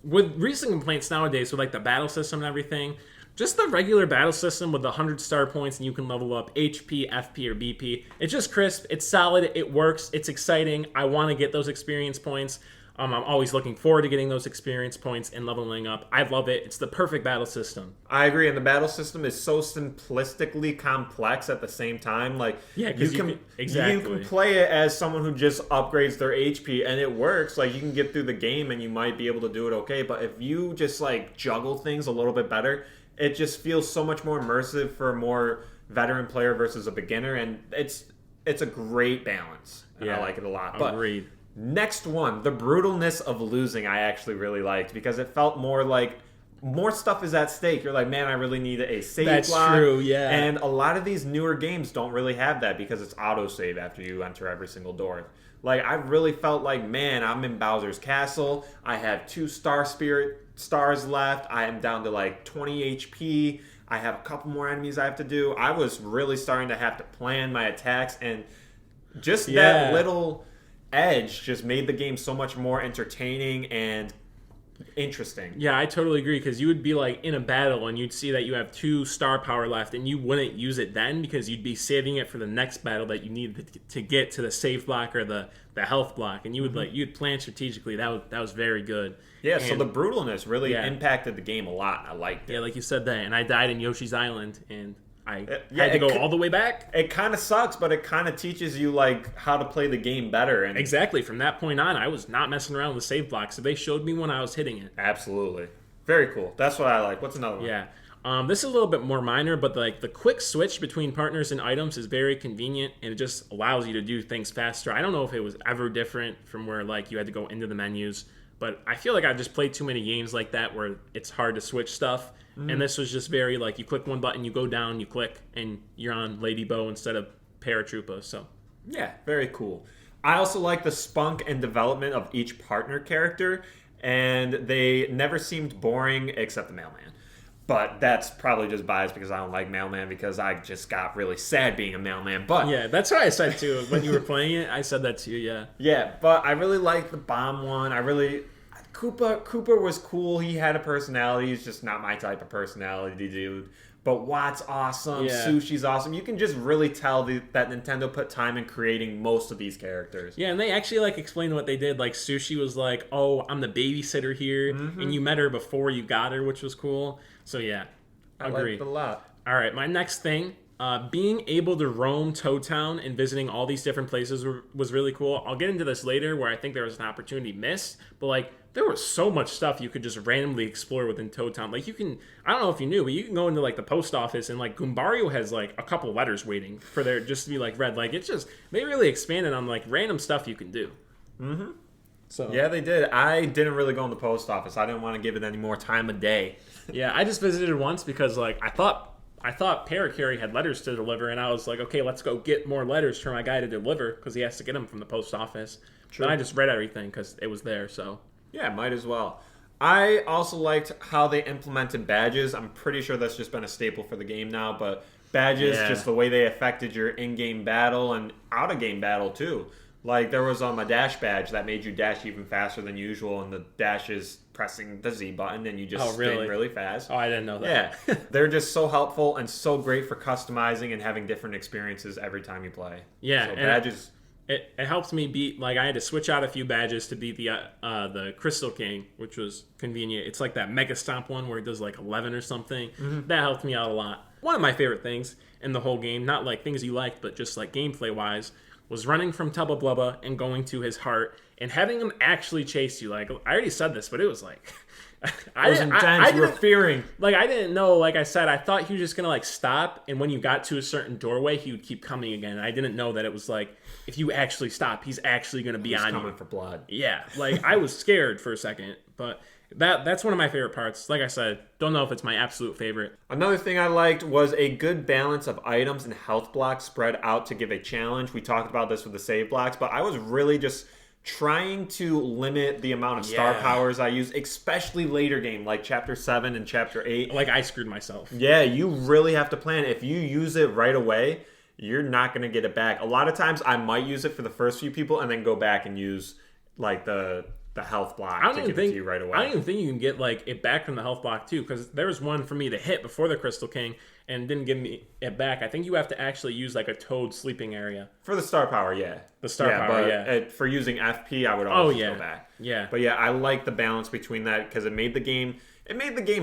With recent complaints nowadays with like the battle system and everything, just the regular battle system with the 100 star points and you can level up HP, FP, or BP. It's just crisp. It's solid. It works. It's exciting. I want to get those experience points. I'm always looking forward to getting those experience points and leveling up. I love it. It's the perfect battle system. I agree, and the battle system is so simplistically complex at the same time. Like, you can play it as someone who just upgrades their HP, and it works. Like, you can get through the game, and you might be able to do it okay. But if you just like juggle things a little bit better, it just feels so much more immersive for a more veteran player versus a beginner, and it's a great balance. And I like it a lot. Agreed. Next one, the brutalness of losing, I actually really liked because it felt more like more stuff is at stake. You're like, man, I really need a save block. That's true, yeah. And a lot of these newer games don't really have that because it's autosave after you enter every single door. Like, I really felt like, man, I'm in Bowser's Castle. I have 2 Star Spirit stars left. I am down to like 20 HP. I have a couple more enemies I have to do. I was really starting to have to plan my attacks, and just that little edge just made the game so much more entertaining and interesting. Yeah, I totally agree, because you would be like in a battle and you'd see that you have 2 star power left and you wouldn't use it then because you'd be saving it for the next battle that you need to get to the save block or the health block, and you would you'd plan strategically. That was very good. Yeah, so the brutalness really impacted the game a lot. I liked it. Yeah, like you said that, and I died in Yoshi's Island and I had to go all the way back. It kind of sucks, but it kind of teaches you like how to play the game better. And exactly. From that point on, I was not messing around with the save block, so they showed me when I was hitting it. Absolutely. Very cool. That's what I like. What's another one? Yeah. This is a little bit more minor, but like the quick switch between partners and items is very convenient, and it just allows you to do things faster. I don't know if it was ever different from where like you had to go into the menus, but I feel like I've just played too many games like that where it's hard to switch stuff. And this was just very like you click one button, you go down, you click, and you're on Lady Bow instead of Paratroopa. So yeah, very cool. I also like the spunk and development of each partner character, and they never seemed boring except the mailman. But that's probably just biased because I don't like mailman because I just got really sad being a mailman. But yeah, that's what I said too when you were playing it. I said that to you. Yeah. Yeah, but I really like the bomb one. Koopa was cool. He had a personality. He's just not my type of personality, dude. But Watt's awesome. Yeah. Sushi's awesome. You can just really tell that Nintendo put time in creating most of these characters. Yeah, and they actually like explained what they did. Like Sushi was like, "Oh, I'm the babysitter here," and you met her before you got her, which was cool. So yeah, I liked it a lot. All right, my next thing. Being able to roam Toad Town and visiting all these different places was really cool. I'll get into this later where I think there was an opportunity missed, but like there was so much stuff you could just randomly explore within Toad Town. Like you can, I don't know if you knew, but you can go into like the post office and like Goombario has like a couple letters waiting for there just to be like read. Like it's just, they really expanded on like random stuff you can do. Mm-hmm. So yeah, they did. I didn't really go in the post office. I didn't want to give it any more time of day. Yeah, I just visited once because like I thought Parakarry had letters to deliver, and I was like, okay, let's go get more letters for my guy to deliver because he has to get them from the post office. True. Then I just read everything because it was there, so. Yeah, might as well. I also liked how they implemented badges. I'm pretty sure that's just been a staple for the game now, but badges, just the way they affected your in-game battle and out-of-game battle, too. Like, there was a dash badge that made you dash even faster than usual, and the dash is pressing the Z button, and you just spin really fast. Oh, I didn't know that. Yeah. They're just so helpful and so great for customizing and having different experiences every time you play. Yeah. So badges... It helps me beat, like, I had to switch out a few badges to beat the Crystal King, which was convenient. It's like that Mega Stomp one where it does, like, 11 or something. Mm-hmm. That helped me out a lot. One of my favorite things in the whole game, not, like, things you liked, but just, like, gameplay-wise, was running from Tubba Blubba and going to his heart and having him actually chase you. Like, I already said this, but it was, like... It was intense. You were fearing. Like, I didn't know, like I said, I thought he was just going to, like, stop, and when you got to a certain doorway, he would keep coming again. I didn't know that it was, like, if you actually stop, he's actually going to be on you. He's coming for blood. Yeah, like, I was scared for a second, but that's one of my favorite parts. Like I said, don't know if it's my absolute favorite. Another thing I liked was a good balance of items and health blocks spread out to give a challenge. We talked about this with the save blocks, but I was really just trying to limit the amount of star powers I use, especially later game, like Chapter 7 and Chapter 8. Like, I screwed myself. Yeah, you really have to plan. If you use it right away, you're not going to get it back. A lot of times, I might use it for the first few people and then go back and use, like, the health block to give it to you right away. I don't even think you can get, like, it back from the health block, too, because there was one for me to hit before the Crystal King and didn't give me it back. I think you have to actually use, like, a Toad sleeping area. For the star power, yeah. The star power, but for using FP, I would always go back. Yeah. But yeah, I like the balance between that because it made the game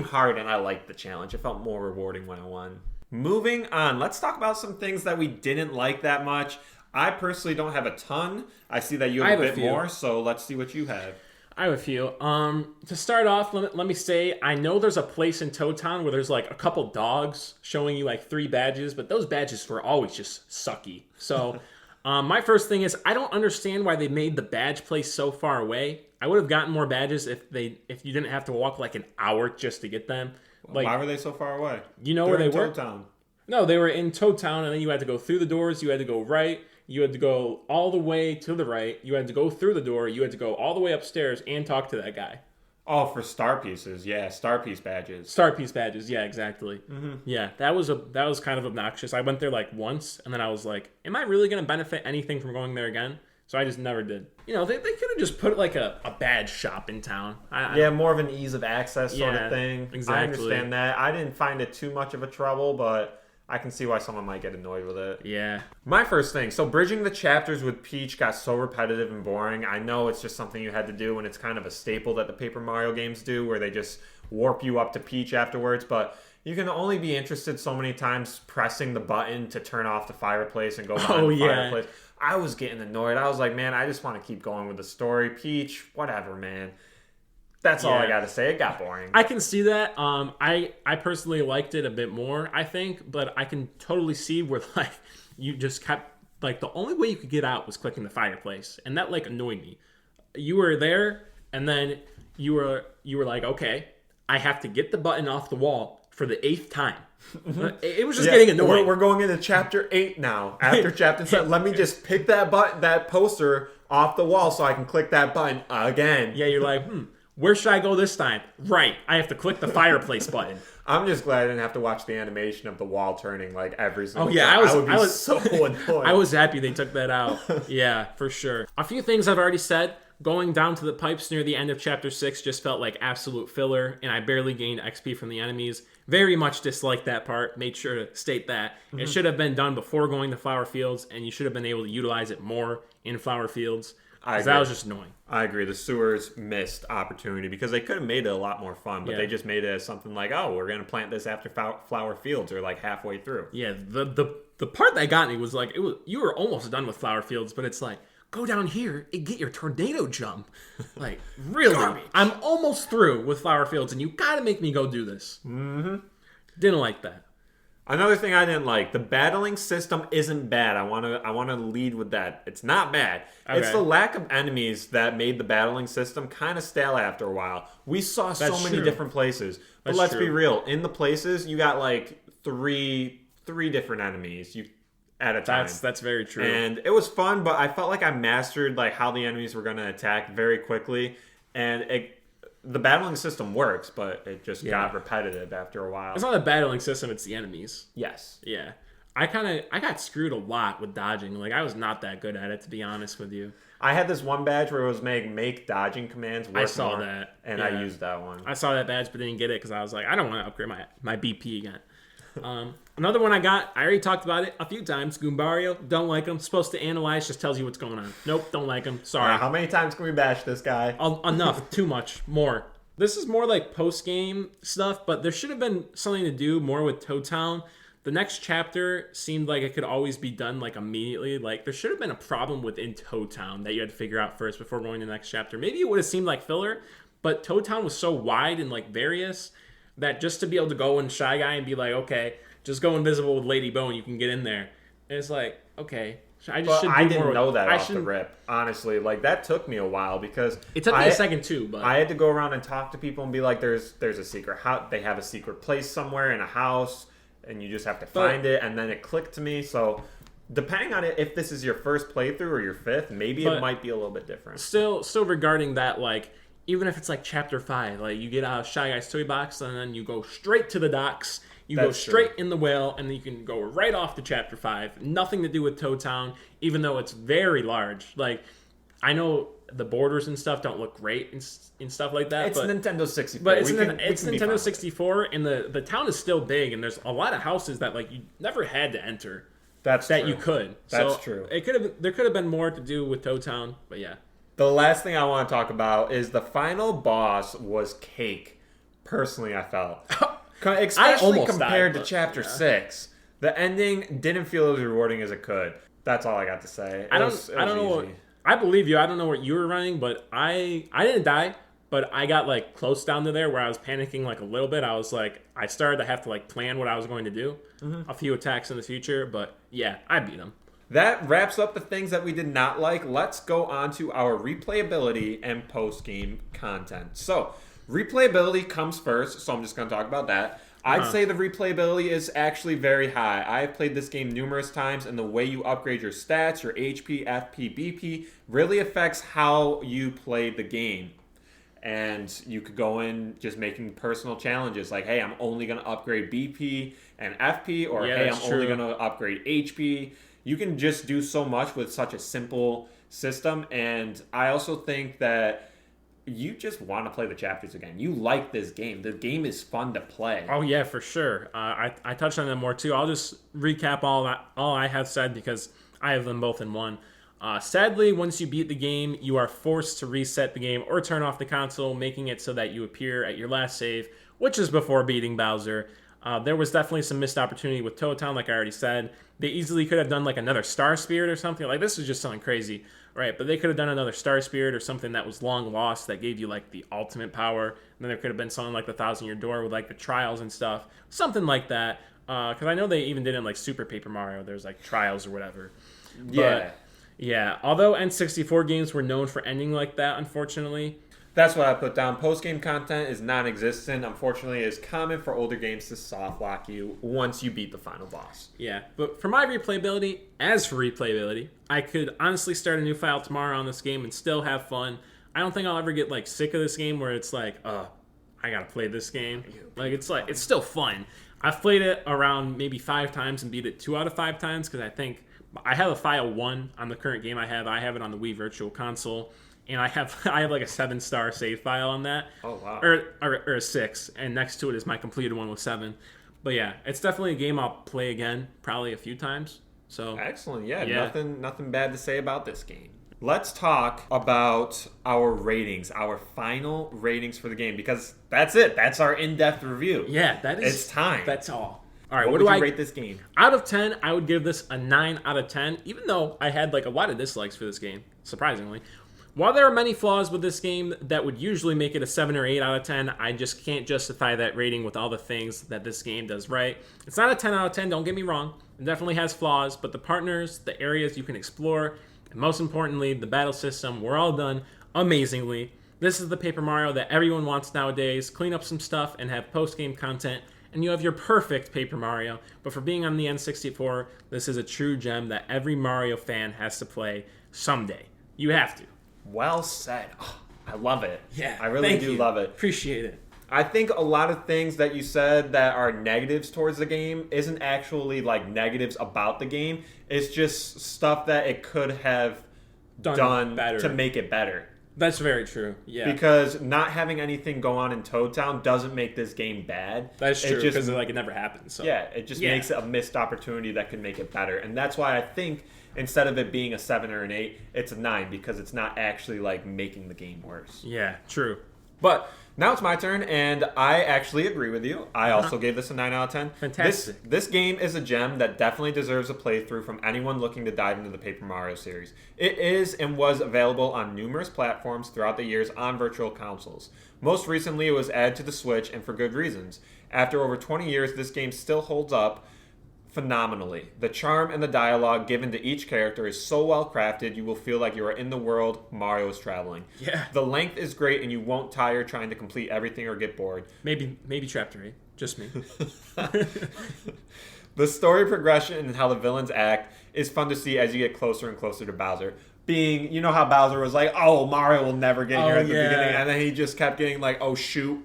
hard, and I liked the challenge. It felt more rewarding when I won. Moving on, let's talk about some things that we didn't like that much. I personally don't have a ton. I see that you have a bit more, so let's see what you have. I have a few. To start off, let me say, I know there's a place in Toad Town where there's like a couple dogs showing you like 3 badges, but those badges were always just sucky. So my first thing is, I don't understand why they made the badge place so far away. I would have gotten more badges if you didn't have to walk like an hour just to get them. Like, why were they so far away? You know where they were? Toad Town. No, they were in Toad Town, and then you had to go through the doors, you had to go right, you had to go all the way to the right, you had to go through the door, you had to go all the way upstairs and talk to that guy. Oh, for star pieces, yeah, star piece badges. Star piece badges, yeah, exactly. Mm-hmm. Yeah, that was kind of obnoxious. I went there like once, and then I was like, am I really going to benefit anything from going there again? So I just never did. You know, they could have just put like a badge shop in town. More of an ease of access sort of thing. Exactly. I understand that. I didn't find it too much of a trouble, but I can see why someone might get annoyed with it. Yeah. My first thing, so bridging the chapters with Peach got so repetitive and boring. I know it's just something you had to do, and it's kind of a staple that the Paper Mario games do, where they just warp you up to Peach afterwards, but you can only be interested so many times pressing the button to turn off the fireplace and go behind the fireplace. I was getting annoyed. I was like, man, I just want to keep going with the story. Peach, whatever, man. That's all I got to say. It got boring. I can see that. I personally liked it a bit more, I think, but I can totally see where like you just kept like the only way you could get out was clicking the fireplace, and that like annoyed me. You were there, and then you were like, okay, I have to get the button off the wall for the 8th time. It was just getting annoying. We're going into Chapter 8 now. After Chapter 7, let me just pick that poster off the wall so I can click that button again. Yeah, you're like, where should I go this time? Right, I have to click the fireplace button. I'm just glad I didn't have to watch the animation of the wall turning like every single time. I was so annoyed. I was happy they took that out. Yeah, for sure. A few things I've already said. Going down to the pipes near the end of Chapter 6 just felt like absolute filler, and I barely gained XP from the enemies. Very much disliked that part. Made sure to state that. It should have been done before going to Flower Fields, and you should have been able to utilize it more in Flower Fields. Because that was just annoying. I agree. The sewers missed opportunity because they could have made it a lot more fun, but they just made it as something like, oh, we're going to plant this after Flower Fields or like halfway through. Yeah, the part that got me was like, you were almost done with Flower Fields, but it's like, go down here and get your tornado jump. Like, really? Garbage. I'm almost through with Flower Fields, and you got to make me go do this. Mm-hmm. Didn't like that. Another thing I didn't like, the battling system isn't bad. I want to lead with that. It's not bad. Okay. It's the lack of enemies that made the battling system kind of stale after a while. We saw so many different places. But let's be real. In the places, you got like three different enemies at a time. That's very true. And it was fun, but I felt like I mastered like how the enemies were going to attack very quickly. And the battling system works, but it just got repetitive after a while. It's not the battling system, it's the enemies. Yes. Yeah. I got screwed a lot with dodging. Like, I was not that good at it, to be honest with you. I had this one badge where it was make dodging commands work. I saw that. And I used that one. I saw that badge, but didn't get it because I was like, I don't want to upgrade my BP again. Another one I got, I already talked about it a few times. Goombario, don't like him. Supposed to analyze, just tells you what's going on. Nope, don't like him. Sorry. How many times can we bash this guy? Enough. Too much. More. This is more like post-game stuff, but there should have been something to do more with Toad Town. The next chapter seemed like it could always be done like immediately. Like, there should have been a problem within Toad Town that you had to figure out first before going to the next chapter. Maybe it would have seemed like filler, But Toad Town was so wide and like various that just to be able to go in Shy Guy and be like, okay, just go invisible with Lady Bone, you can get in there. And it's like, okay, I didn't know that off the rip, honestly. Like, that took me a while because it took me a second too. But I had to go around and talk to people and be like, "There's a secret house. They have a secret place somewhere in a house, and you just have to find it." And then it clicked to me. So, depending on it, if this is your first playthrough or your fifth, maybe it might be a little bit different. Still regarding that, like, even if it's like Chapter 5, like you get out of Shy Guy's toy box and then you go straight to the docks. You go straight in the whale, and then you can go right off to Chapter 5. Nothing to do with Toad Town, even though it's very large. Like, I know the borders and stuff don't look great and stuff like that. It's Nintendo 64. But it's Nintendo 64, and the town is still big, and there's a lot of houses that like you never had to enter. That you could. That's true. There could have been more to do with Toad Town, but yeah. The last thing I want to talk about is the final boss was cake. Personally, I felt. Especially compared to Chapter 6. The ending didn't feel as rewarding as it could. That's all I got to say. I don't know. I believe you. I don't know what you were running, but I didn't die. But I got like close down to there where I was panicking like a little bit. I was like, I started to have to like plan what I was going to do. A few attacks in the future, but yeah, I beat him. That wraps up the things that we did not like. Let's go on to our replayability and post-game content. So, replayability comes first, so I'm just going to talk about that. I'd say the replayability is actually very high. I've played this game numerous times, and the way you upgrade your stats, your HP, FP, BP, really affects how you play the game. And you could go in just making personal challenges, like, hey, I'm only going to upgrade BP and FP, or hey, I'm only going to upgrade HP. You can just do so much with such a simple system, and I also think that you just want to play the chapters again. You like this game. The game is fun to play. Oh yeah, for sure. I touched on them more too. I'll just recap all I have said because I have them both in one. Sadly, once you beat the game, you are forced to reset the game or turn off the console, making it so that you appear at your last save, which is before beating Bowser. There was definitely some missed opportunity with Toad Town, like I already said. They easily could have done like another Star Spirit or something. Like, this is just something crazy, right? But they could have done another Star Spirit or something that was long lost that gave you like the ultimate power. And then there could have been something like the 1,000-Year Door with like the trials and stuff. Something like that. Because I know they even did it in like Super Paper Mario. There's like trials or whatever. Yeah. Although N64 games were known for ending like that, unfortunately. That's what I put down. Post-game content is non-existent. Unfortunately, it's common for older games to soft-lock you once you beat the final boss. Yeah, but for my replayability, I could honestly start a new file tomorrow on this game and still have fun. I don't think I'll ever get like sick of this game where it's like, I gotta play this game. Like, it's still fun. I've played it around maybe 5 times and beat it 2 out of 5 times because I think I have a file 1 on the current game I have. I have it on the Wii Virtual Console. And I have like a 7-star save file on that. Oh, wow. Or a 6. And next to it is my completed one with 7. But yeah, it's definitely a game I'll play again, probably a few times. So excellent. Yeah. Nothing bad to say about this game. Let's talk about our ratings, our final ratings for the game, because that's it. That's our in-depth review. Yeah, it's time. That's all. All right, what do I rate this game? Out of 10, I would give this a 9 out of 10, even though I had like a lot of dislikes for this game, surprisingly. While there are many flaws with this game that would usually make it a 7 or 8 out of 10, I just can't justify that rating with all the things that this game does right. It's not a 10 out of 10, don't get me wrong. It definitely has flaws, but the partners, the areas you can explore, and most importantly, the battle system were all done amazingly. This is the Paper Mario that everyone wants nowadays. Clean up some stuff and have post-game content, and you have your perfect Paper Mario. But for being on the N64, this is a true gem that every Mario fan has to play someday. You have to. Well said. Oh, I love it. Yeah, I really do love it. Appreciate it. I think a lot of things that you said that are negatives towards the game isn't actually like negatives about the game. It's just stuff that it could have done better to make it better. That's very true. Yeah. Because not having anything go on in Toad Town doesn't make this game bad. That's true. Because it never happened. So. Yeah, it just makes it a missed opportunity that can make it better, and that's why I think instead of it being a 7 or an 8, it's a 9 because it's not actually like making the game worse. Yeah, true. But Now it's my turn, and I actually agree with you. I also gave this a 9 out of 10. Fantastic. This game is a gem that definitely deserves a playthrough from anyone looking to dive into the Paper Mario series. It is and was available on numerous platforms throughout the years on virtual consoles. Most recently, it was added to the Switch, and for good reasons. After over 20 years, this game still holds up phenomenally. The charm and the dialogue given to each character is so well crafted, you will feel like you are in the world Mario is traveling. Yeah. The length is great, and you won't tire trying to complete everything or get bored. Maybe Chapter 8. Just me. The story progression and how the villains act is fun to see as you get closer and closer to Bowser. You know how Bowser was like, oh, Mario will never get here at the beginning, and then he just kept getting like, oh shoot,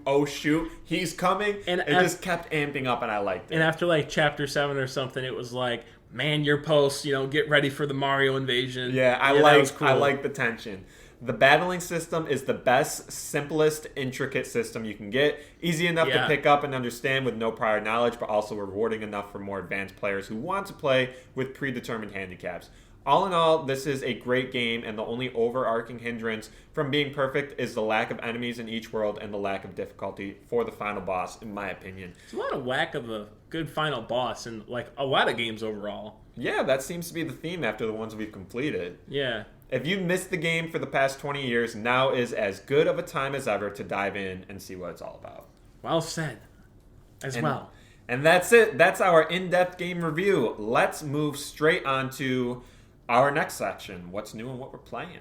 he's coming, and it just kept amping up, and I liked it. And after like Chapter 7 or something, it was like, man, your post, get ready for the Mario invasion. Yeah, I like the tension. The battling system is the best, simplest, intricate system you can get. Easy enough to pick up and understand with no prior knowledge, but also rewarding enough for more advanced players who want to play with predetermined handicaps. All in all, this is a great game, and the only overarching hindrance from being perfect is the lack of enemies in each world and the lack of difficulty for the final boss, in my opinion. It's a lot of lack of a good final boss in like a lot of games overall. Yeah, that seems to be the theme after the ones we've completed. Yeah. If you've missed the game for the past 20 years, now is as good of a time as ever to dive in and see what it's all about. Well said. Well. And that's it. That's our in-depth game review. Let's move straight on to our next section, what's new and what we're playing.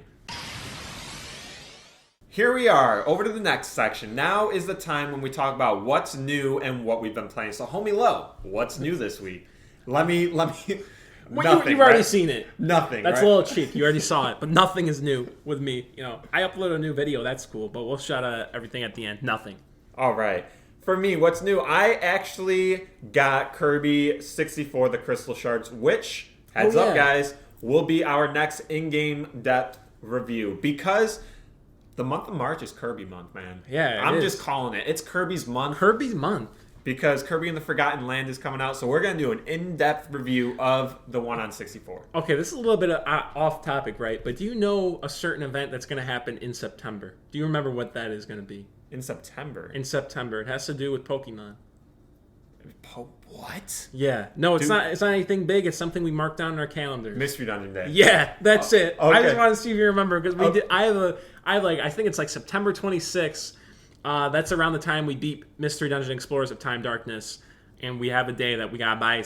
Here we are, over to the next section. Now is the time when we talk about what's new and what we've been playing. So, homie Lo, what's new this week? Let me. Well, nothing, you've already seen it. Nothing. That's right? a little cheap. You already saw it, but nothing is new with me. I upload a new video. That's cool, but we'll shout out everything at the end. Nothing. All right. For me, what's new? I actually got Kirby 64, the Crystal Shards, which, heads up, guys, will be our next in-game depth review, because the month of March is Kirby month, man. Yeah, I'm just calling it. It's Kirby's month. Kirby's month. Because Kirby and the Forgotten Land is coming out, so we're going to do an in-depth review of the one on 64. Okay, this is a little bit off topic, right? But do you know a certain event that's going to happen in September? Do you remember what that is going to be? In September? In September. It has to do with Pokemon. What? Yeah. No, it's not. It's not anything big. It's something we marked down in our calendars. Mystery Dungeon Day. Yeah, that's it. Okay. I just wanted to see if you remember, because we did. I think it's like September 26th. That's around the time we beat Mystery Dungeon Explorers of Time Darkness, and we have a day that we gotta buy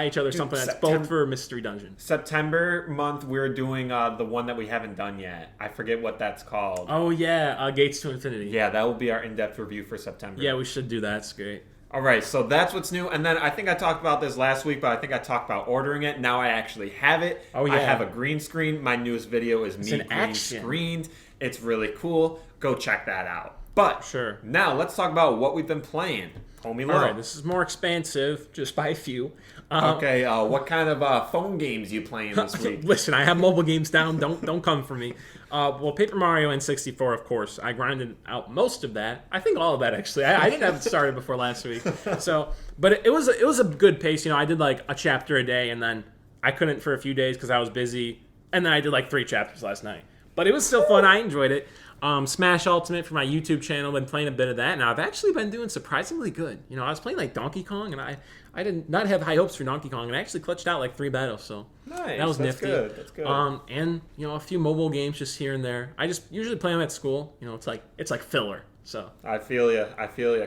each other something that's both for Mystery Dungeon. September month, we're doing the one that we haven't done yet. I forget what that's called. Oh yeah, Gates to Infinity. Yeah, that will be our in-depth review for September. Yeah, we should do that. It's great. All right, so that's what's new. And then I think I talked about this last week, but I think I talked about ordering it. Now I actually have it. Oh, yeah. I have a green screen. My newest video is me green screened. It's really cool. Go check that out. But sure. Now let's talk about what we've been playing. Homie Lo. All right, this is more expansive, just by a few. Okay, what kind of phone games you playing this week? Listen, I have mobile games down. Don't come for me. Well, Paper Mario N64, of course. I grinded out most of that. I think all of that, actually. I didn't have it started before last week. But it was a good pace. I did like a chapter a day, and then I couldn't for a few days because I was busy. And then I did like 3 chapters last night. But it was still fun. I enjoyed it. Smash Ultimate for my YouTube channel. Been playing a bit of that. Now I've actually been doing surprisingly good. I was playing like Donkey Kong, and I did not have high hopes for Donkey Kong, and I actually clutched out like 3 battles. So nice. That was That's nifty. Good. That's good. And a few mobile games just here and there. I just usually play them at school. It's like filler. So I feel you.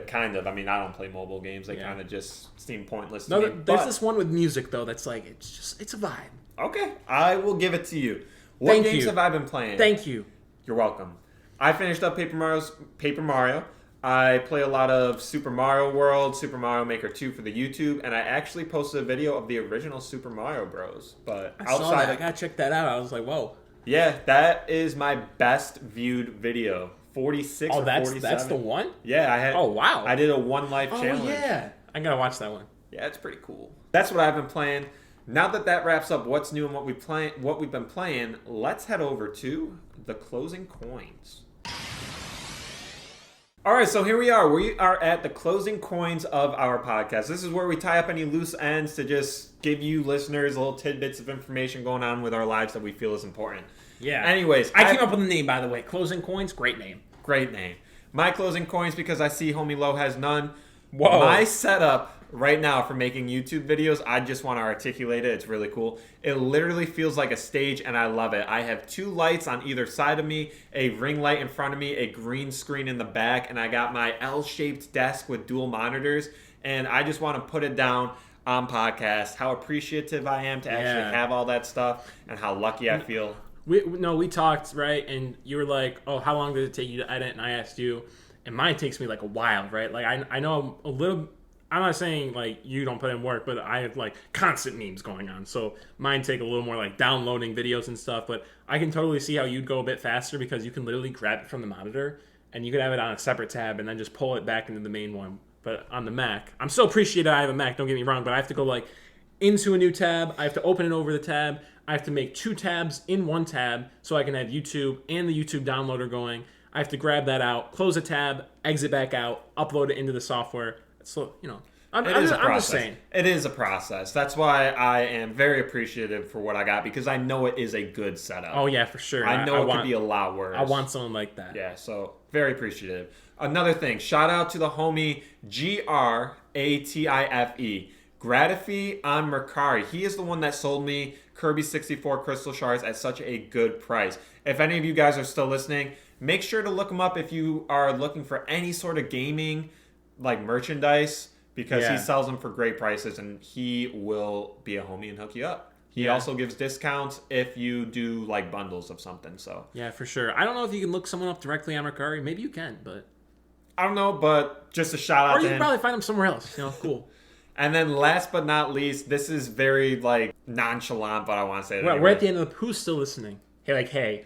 Kind of. I mean, I don't play mobile games. They kind of just seem pointless to me. There's this one with music though that's like it's a vibe. Okay, I will give it to you. What games have I been playing? Thank you. You're welcome. I finished up Paper Mario. I play a lot of Super Mario World, Super Mario Maker 2 for the YouTube, and I actually posted a video of the original Super Mario Bros. But I saw that. I gotta check that out. I was like, whoa. Yeah, that is my best viewed video. 46 or 47. That's the one? Yeah, I had. Oh wow. I did a one life challenge. Oh yeah. I gotta watch that one. Yeah, it's pretty cool. That's what I've been playing. Now that wraps up what's new and what we've been playing, let's head over to the closing coins. All right, so here we are. We are at the closing coins of our podcast. This is where we tie up any loose ends to just give you listeners little tidbits of information going on with our lives that we feel is important. Yeah. Anyways, I came up with the name, by the way. Closing Coins, great name. Great name. My closing coins, because I see Homie Low has none. Whoa. My setup right now for making YouTube videos, I just want to articulate it. It's really cool. It literally feels like a stage, and I love it. I have 2 lights on either side of me, a ring light in front of me, a green screen in the back, and I got my L-shaped desk with dual monitors, and I just want to put it down on podcast, how appreciative I am to actually have all that stuff, and how lucky I feel. We talked, right? And you were like, oh, how long did it take you to edit? And I asked you, and mine takes me like a while, right? Like I know a little. I'm not saying like you don't put in work, but I have like constant memes going on, so mine take a little more like downloading videos and stuff. But I can totally see how you'd go a bit faster because you can literally grab it from the monitor and you could have it on a separate tab and then just pull it back into the main one. But on the Mac, I'm so appreciative I have a Mac. Don't get me wrong, but I have to go like into a new tab. I have to open it over the tab. I have to make 2 tabs in one tab so I can have YouTube and the YouTube downloader going. I have to grab that out, close a tab, exit back out, upload it into the software. So, I'm just saying. It is a process. That's why I am very appreciative for what I got, because I know it is a good setup. Oh, yeah, for sure. I know it could be a lot worse. I want someone like that. Yeah, so very appreciative. Another thing, shout out to the homie Gratife. Gratife on Mercari. He is the one that sold me Kirby 64 Crystal Shards at such a good price. If any of you guys are still listening, make sure to look him up if you are looking for any sort of gaming like merchandise, because he sells them for great prices, and he will be a homie and hook you up. He also gives discounts if you do like bundles of something. So yeah, for sure. I don't know if you can look someone up directly on Mercari. Maybe you can, but I don't know. But just a shout out to him. Or you can probably find them somewhere else. Cool. And then last but not least, this is very like nonchalant, but I want to say it anyway. We're at the end of the. Who's still listening? Hey.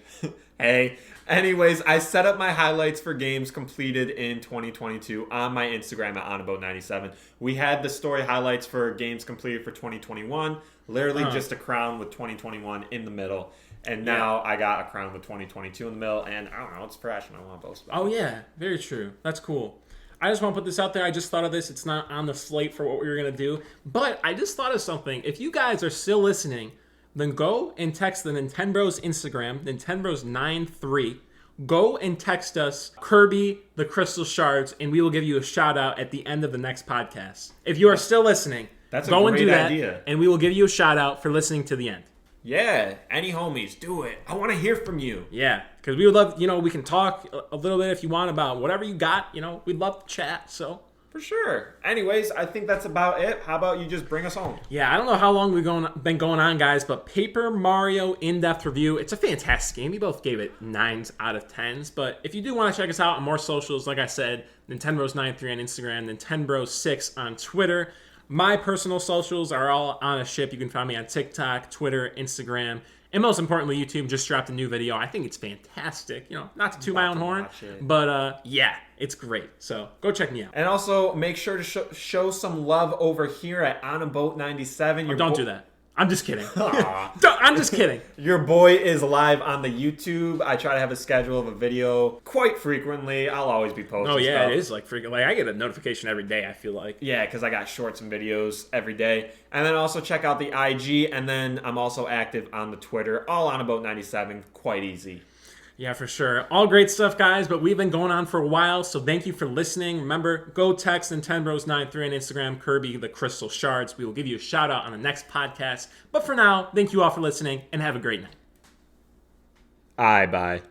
Hey. Anyways, I set up my highlights for games completed in 2022 on my Instagram at onabout97. We had the story highlights for games completed for 2021, literally just a crown with 2021 in the middle. And now I got a crown with 2022 in the middle, and I don't know, it's fresh, and I want to post about it. Oh, yeah. Very true. That's cool. I just want to put this out there. I just thought of this. It's not on the slate for what we were going to do, but I just thought of something. If you guys are still listening, then go and text the Nintenbros Instagram, Nintenbros93. Go and text us Kirby the Crystal Shards, and we will give you a shout out at the end of the next podcast. If you are still listening, go and do that, and we will give you a shout out for listening to the end. Yeah, any homies, do it. I want to hear from you. Yeah, because we would love, we can talk a little bit if you want about whatever you got. We'd love to chat, so. For sure. Anyways, I think that's about it. How about you just bring us home? Yeah, I don't know how long we've been going on, guys, but Paper Mario In-Depth Review, it's a fantastic game. We both gave it 9s out of 10s, but if you do want to check us out on more socials, like I said, Nintenbros93 on Instagram, Nintenbros6 on Twitter. My personal socials are all Onaship. You can find me on TikTok, Twitter, Instagram, and most importantly, YouTube. Just dropped a new video. I think it's fantastic. Not to toot my own horn, but yeah, it's great. So go check me out. And also make sure to show some love over here at Onabout97. Don't do that. I'm just kidding. I'm just kidding. Your boy is live on the YouTube. I try to have a schedule of a video quite frequently. I'll always be posting stuff. It is like freaking. Like I get a notification every day, I feel like. Yeah, because I got shorts and videos every day. And then also check out the IG. And then I'm also active on the Twitter. All Onabout97. Quite easy. Yeah, for sure. All great stuff, guys, but we've been going on for a while, so thank you for listening. Remember, go text Nintenbros93 on Instagram, Kirby the Crystal Shards. We will give you a shout-out on the next podcast. But for now, thank you all for listening, and have a great night. Bye.